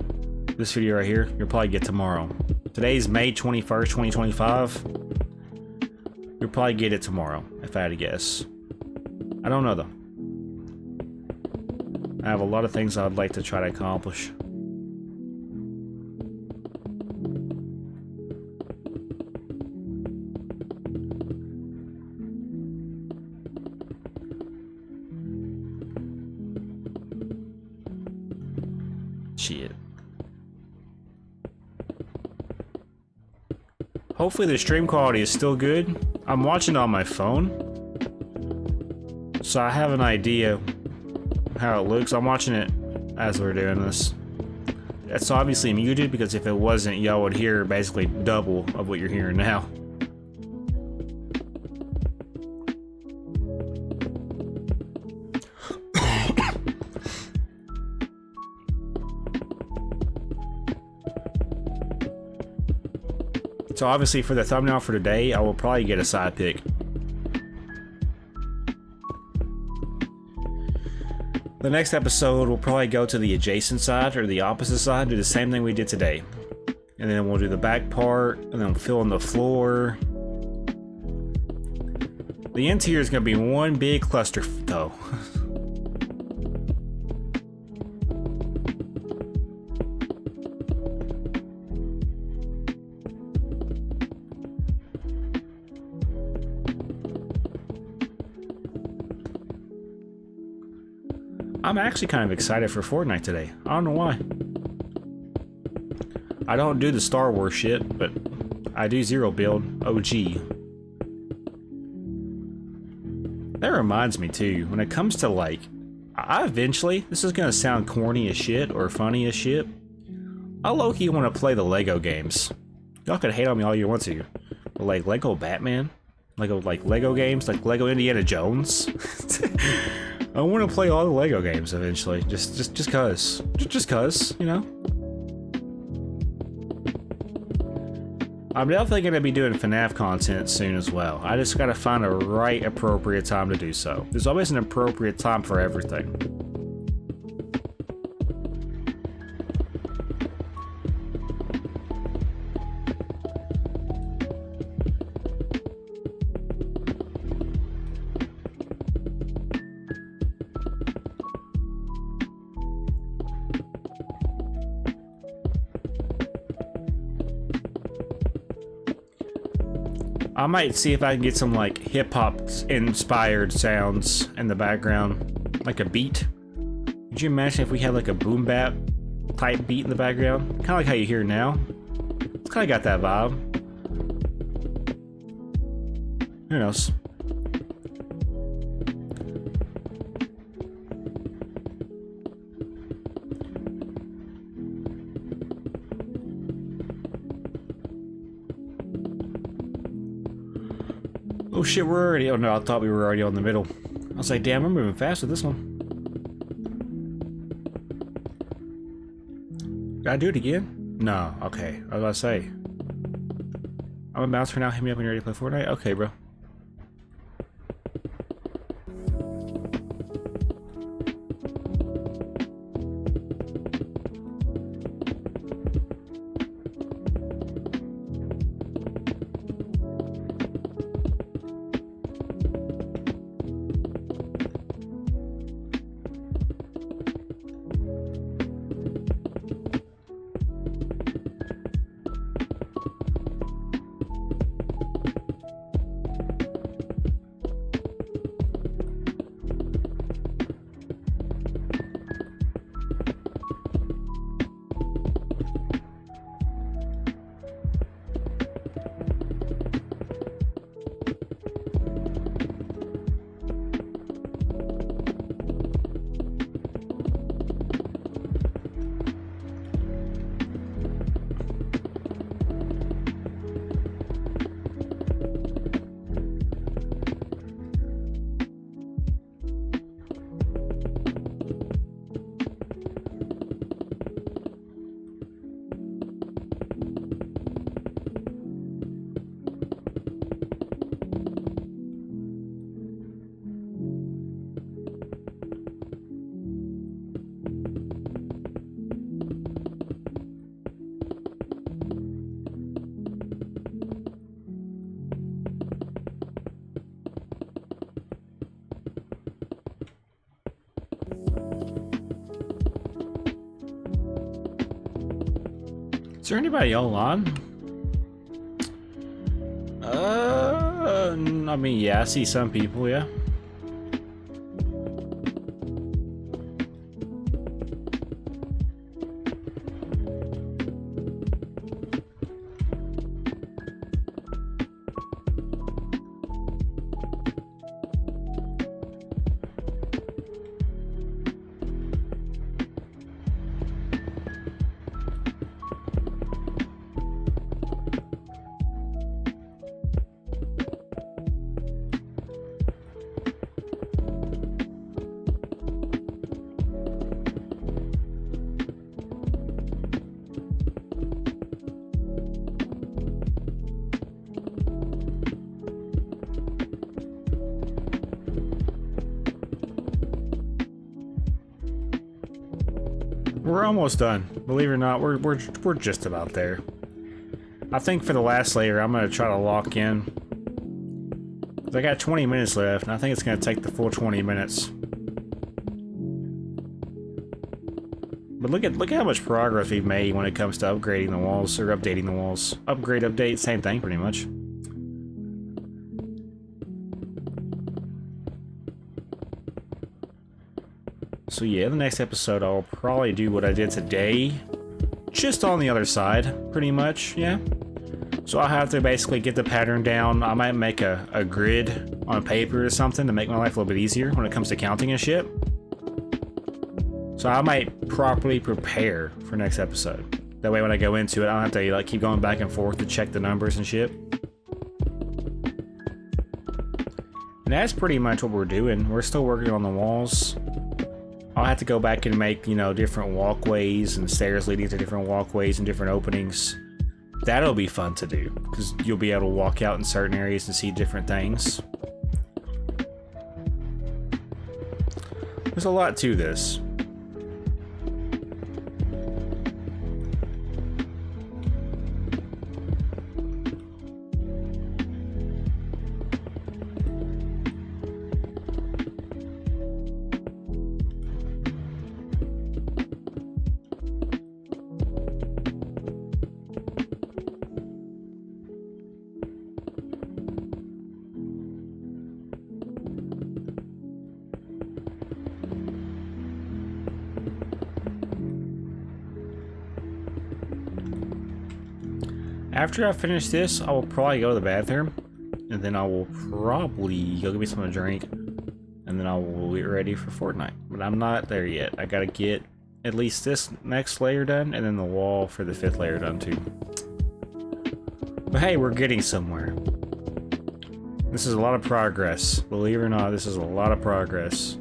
S1: This video right here, you'll probably get tomorrow. Today's May 21st, 2025. You'll probably get it tomorrow, if I had to guess. I don't know though. I have a lot of things I'd like to try to accomplish. Shit. Hopefully the stream quality is still good. I'm watching it on my phone, so I have an idea how it looks. I'm watching it as we're doing this. It's obviously muted because if it wasn't, y'all would hear basically double of what you're hearing now. So obviously for the thumbnail for today, I will probably get a side pick. The next episode will probably go to the adjacent side or the opposite side, do the same thing we did today. And then we'll do the back part, and then we'll fill in the floor. The interior is going to be one big cluster though. I'm actually kind of excited for Fortnite today. I don't know why. I don't do the Star Wars shit, but I do Zero Build OG. That reminds me too, when it comes to like, I eventually, this is gonna sound corny as shit or funny as shit, I low-key want to play the Lego games. Y'all can hate on me all you want to, but like Lego Batman, Lego games, like Lego Indiana Jones. I want to play all the Lego games eventually, just cause, you know. I'm definitely going to be doing FNAF content soon as well. I just got to find a right appropriate time to do so. There's always an appropriate time for everything. I might see if I can get some like hip-hop inspired sounds in the background, like a beat. Could you imagine if we had like a boom bap type beat in the background? Kind of like how you hear now. It's kind of got that vibe. Who knows? Oh shit, we're already. Oh no, I thought we were already on the middle. I was like, damn, we're moving fast with this one. Did I do it again? No, okay. I was about to say. I'm a bounce for now. Hit me up when you're ready to play Fortnite. Okay, bro. Is there anybody online? I mean, yeah, I see some people, yeah. We're almost done. Believe it or not, we're just about there. I think for the last layer, I'm gonna try to lock in. I got 20 minutes left, and I think it's gonna take the full 20 minutes. But look at how much progress we've made when it comes to upgrading the walls or updating the walls. Upgrade, update, same thing pretty much. So yeah, the next episode I'll probably do what I did today, just on the other side, pretty much, yeah. So I'll have to basically get the pattern down. I might make a grid on paper or something to make my life a little bit easier when it comes to counting and shit. So I might properly prepare for next episode. That way when I go into it, I don't have to like keep going back and forth to check the numbers and shit. And that's pretty much what we're doing. We're still working on the walls. I'll have to go back and make, you know, different walkways and stairs leading to different walkways and different openings. That'll be fun to do, because you'll be able to walk out in certain areas and see different things. There's a lot to this. After I finish this, I will probably go to the bathroom, and then I will probably go get me something to drink, and then I will get ready for Fortnite. But I'm not there yet. I gotta get at least this next layer done, and then the wall for the 5th layer done too. But hey, we're getting somewhere. This is a lot of progress. Believe it or not, this is a lot of progress.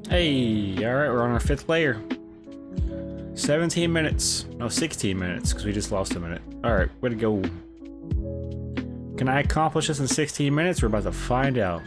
S1: Hey, alright, we're on our 5th layer. 17 minutes. No, 16 minutes, because we just lost a minute. Alright, way to go. Can I accomplish this in 16 minutes? We're about to find out.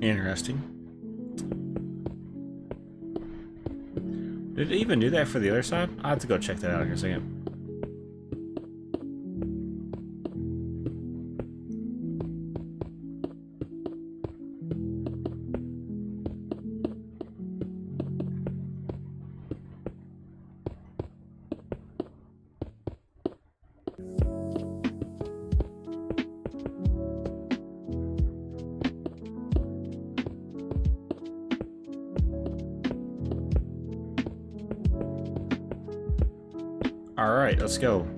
S1: Interesting. Did it even do that for the other side? I'll have to go check that out in a second. Alright, let's go.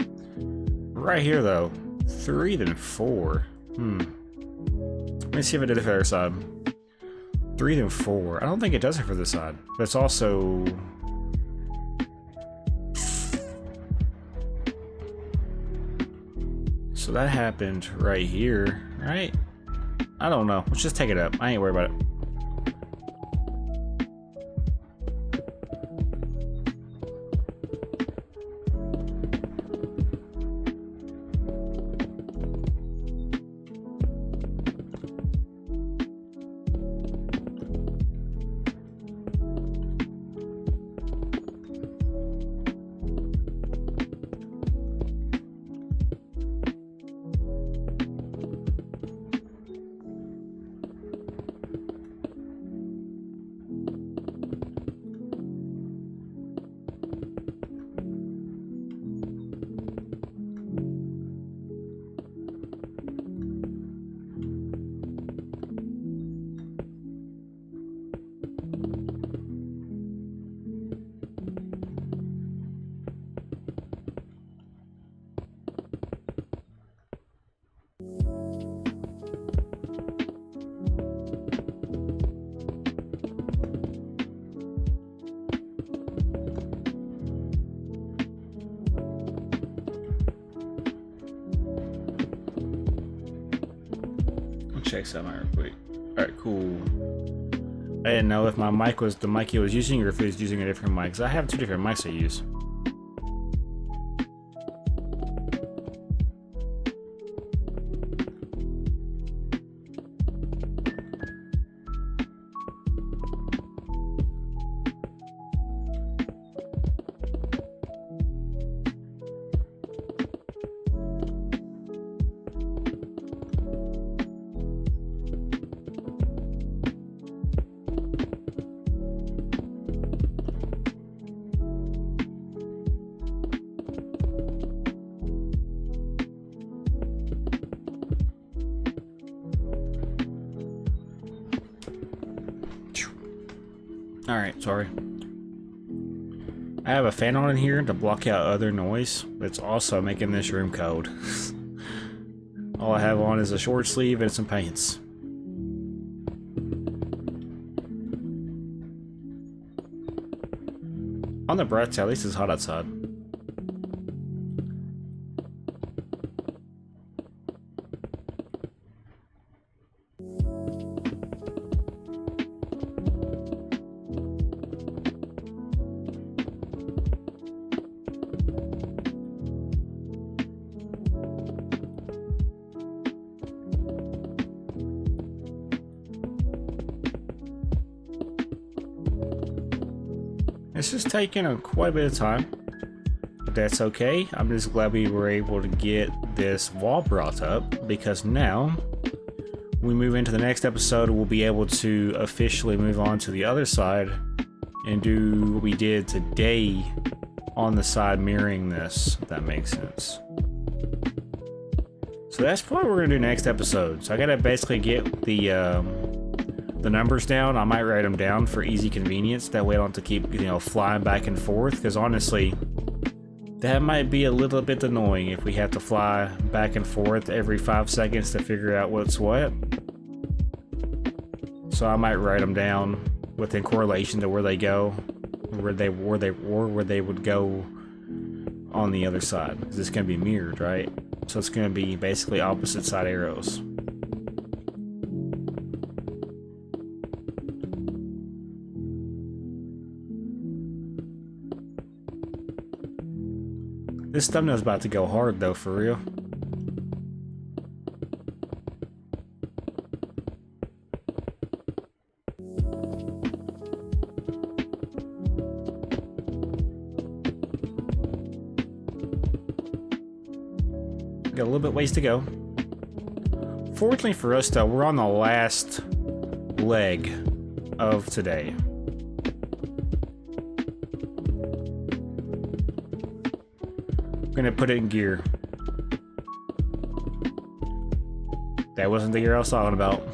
S1: Right here, though. 3 then 4. Let me see if it did it for the other side. 3 then 4. I don't think it does it for this side. But it's also... So that happened right here, right? I don't know. Let's just take it up. I ain't worried about it. Check something real quick. Alright, cool. I didn't know if my mic was the mic he was using or if he was using a different mic. 'Cause I have 2 different mics I use. Alright, sorry. I have a fan on in here to block out other noise, but it's also making this room cold. All I have on is a short sleeve and some pants. On the bright side, at least it's hot outside. It's just taking quite a bit of time, but that's okay. I'm just glad we were able to get this wall brought up, because now we move into the next episode, we'll be able to officially move on to the other side and do what we did today on the side mirroring this, if that makes sense. So that's probably what we're gonna do next episode. So I gotta basically get the numbers down. I might write them down for easy convenience. That way I don't have to keep, flying back and forth. Because honestly, that might be a little bit annoying if we have to fly back and forth every 5 seconds to figure out what's what. So I might write them down within correlation to where they go, where they would go on the other side. Because it's going to be mirrored, right? So it's going to be basically opposite side arrows. This thumbnail's about to go hard though, for real. Got a little bit ways to go. Fortunately for us, though, we're on the last leg of today. I'm gonna put it in gear. That wasn't the gear I was talking about.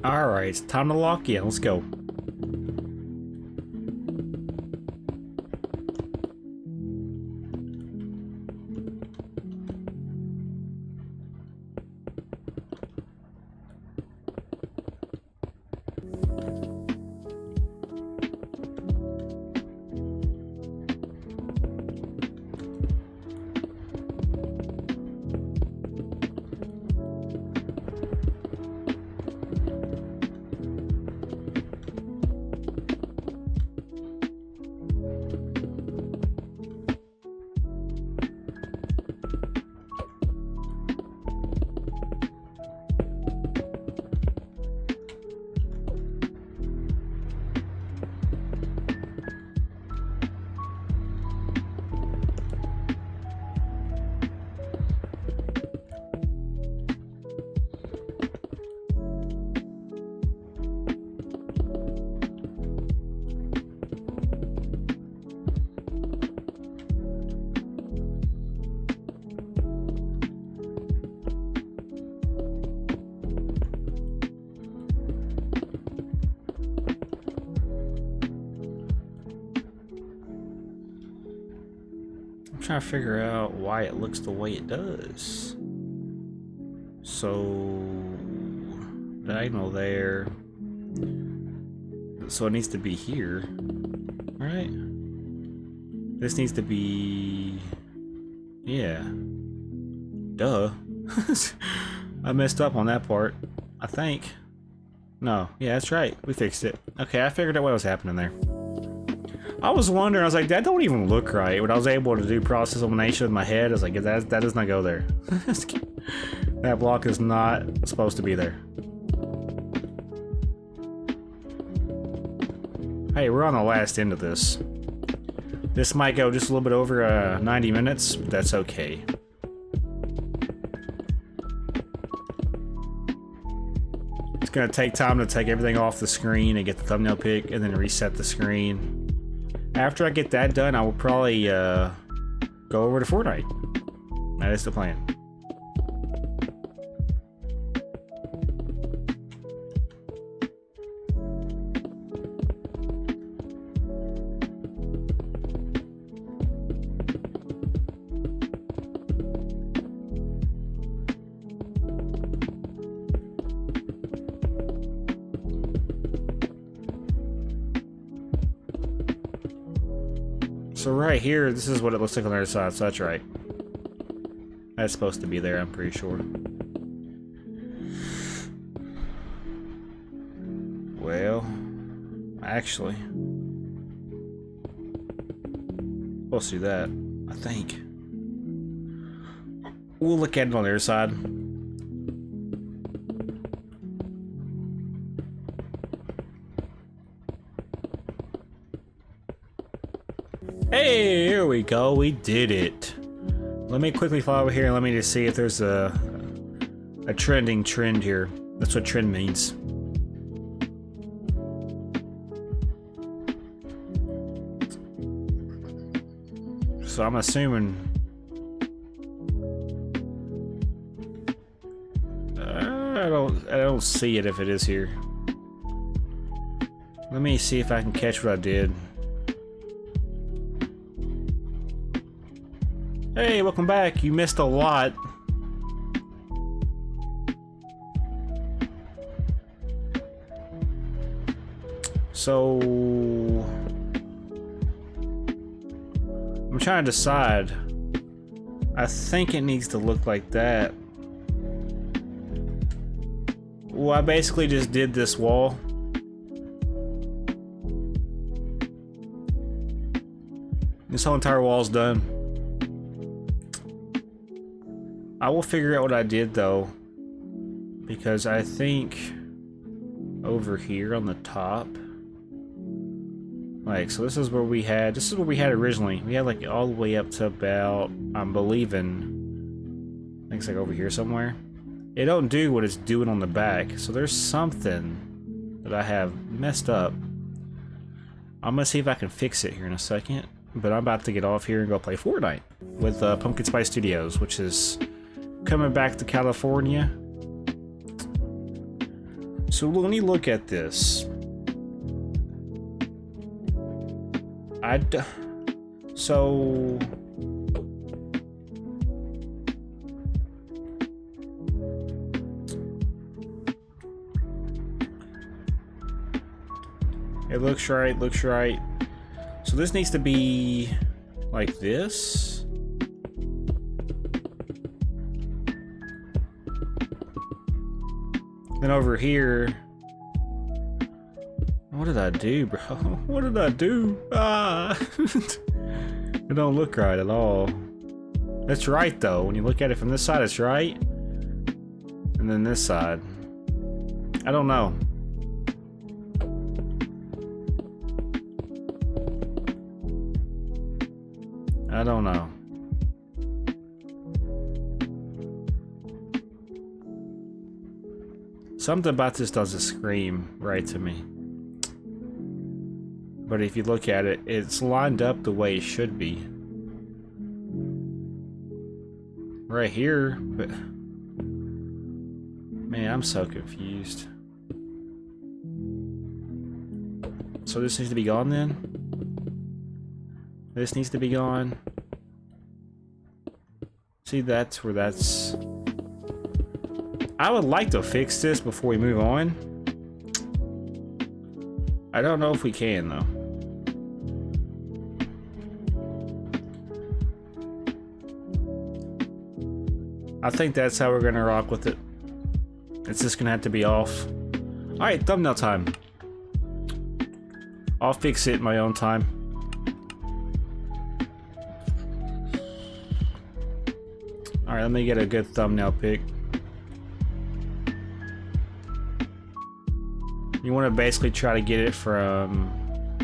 S1: Alright, it's time to lock in. Let's go. Trying to figure out why it looks the way it does. So diagonal there, so it needs to be here, right? This needs to be, yeah, duh. I messed up on that part, I think. No, yeah, that's right, we fixed it. Okay, I figured out what was happening there. I was wondering, I was like, that don't even look right. When I was able to do process elimination with my head, I was like, that does not go there. That block is not supposed to be there. Hey, we're on the last end of this. This might go just a little bit over 90 minutes, but that's okay. It's gonna take time to take everything off the screen and get the thumbnail pick and then reset the screen. After I get that done, I will probably go over to Fortnite. That is the plan. So right here, this is what it looks like on the other side, so that's right. That's supposed to be there, I'm pretty sure. Well, actually, supposed to do that, I think. We'll look at it on the other side. Hey, here we go. We did it. Let me quickly fly over here and let me just see if there's a trending trend here. That's what trend means. So I'm assuming I don't see it if it is here. Let me see if I can catch what I did. Hey, welcome back. You missed a lot. So I'm trying to decide. I think it needs to look like that. Well, I basically just did this wall. This whole entire wall's done. I will figure out what I did though, because I think over here on the top, like, so this is what we had originally. We had like all the way up to about, I'm believing, I think it's like over here somewhere. It don't do what it's doing on the back, so there's something that I have messed up. I'm gonna see if I can fix it here in a second, but I'm about to get off here and go play Fortnite with Pumpkin Spice Studios, which is coming back to California. So let me look at this. So it looks right. So this needs to be like this. Then over here, what did I do, bro? What did I do? Ah, it don't look right at all. That's right though. When you look at it from this side, it's right, and then this side, I don't know. I don't know. Something about this doesn't scream right to me. But if you look at it, it's lined up the way it should be. Right here, but man, I'm so confused. So this needs to be gone then? This needs to be gone. See, that's where that's... I would like to fix this before we move on. I don't know if we can though. I think that's how we're gonna rock with it. It's just gonna have to be off. Alright, thumbnail time. I'll fix it in my own time. Alright, let me get a good thumbnail pick. You want to basically try to get it from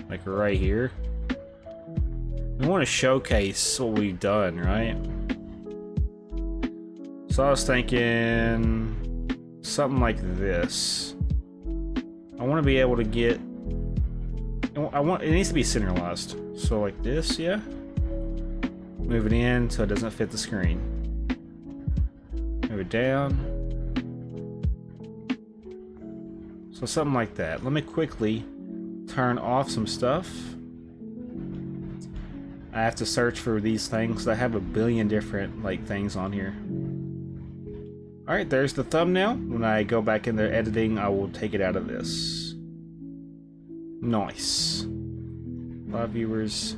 S1: like right here. We want to showcase what we've done, right? So I was thinking something like this. I want to be able to get it needs to be centralized. So like this, yeah. Move it in so it doesn't fit the screen. Move it down. So something like that. Let me quickly turn off some stuff. I have to search for these things. I have a billion different like things on here. Alright, there's the thumbnail. When I go back in there editing, I will take it out of this. Nice. 5 viewers.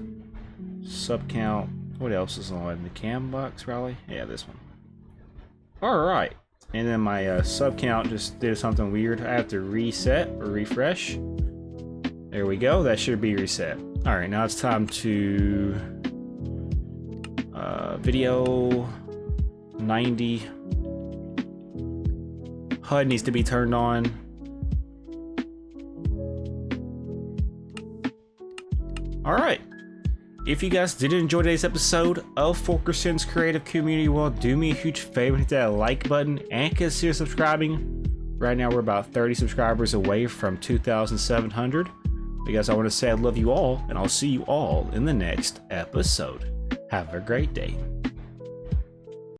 S1: Sub count. What else is on the cam box, Raleigh? Yeah, this one. Alright. And then my sub count just did something weird. I have to reset or refresh. There we go. That should be reset. Alright, now it's time to video 90. HUD needs to be turned on. Alright. If you guys did enjoy today's episode of FU7KERS0N's Creative Community World, do me a huge favor, hit that like button and consider subscribing. Right now we're about 30 subscribers away from 2,700. But guys, I want to say I love you all, and I'll see you all in the next episode. Have a great day.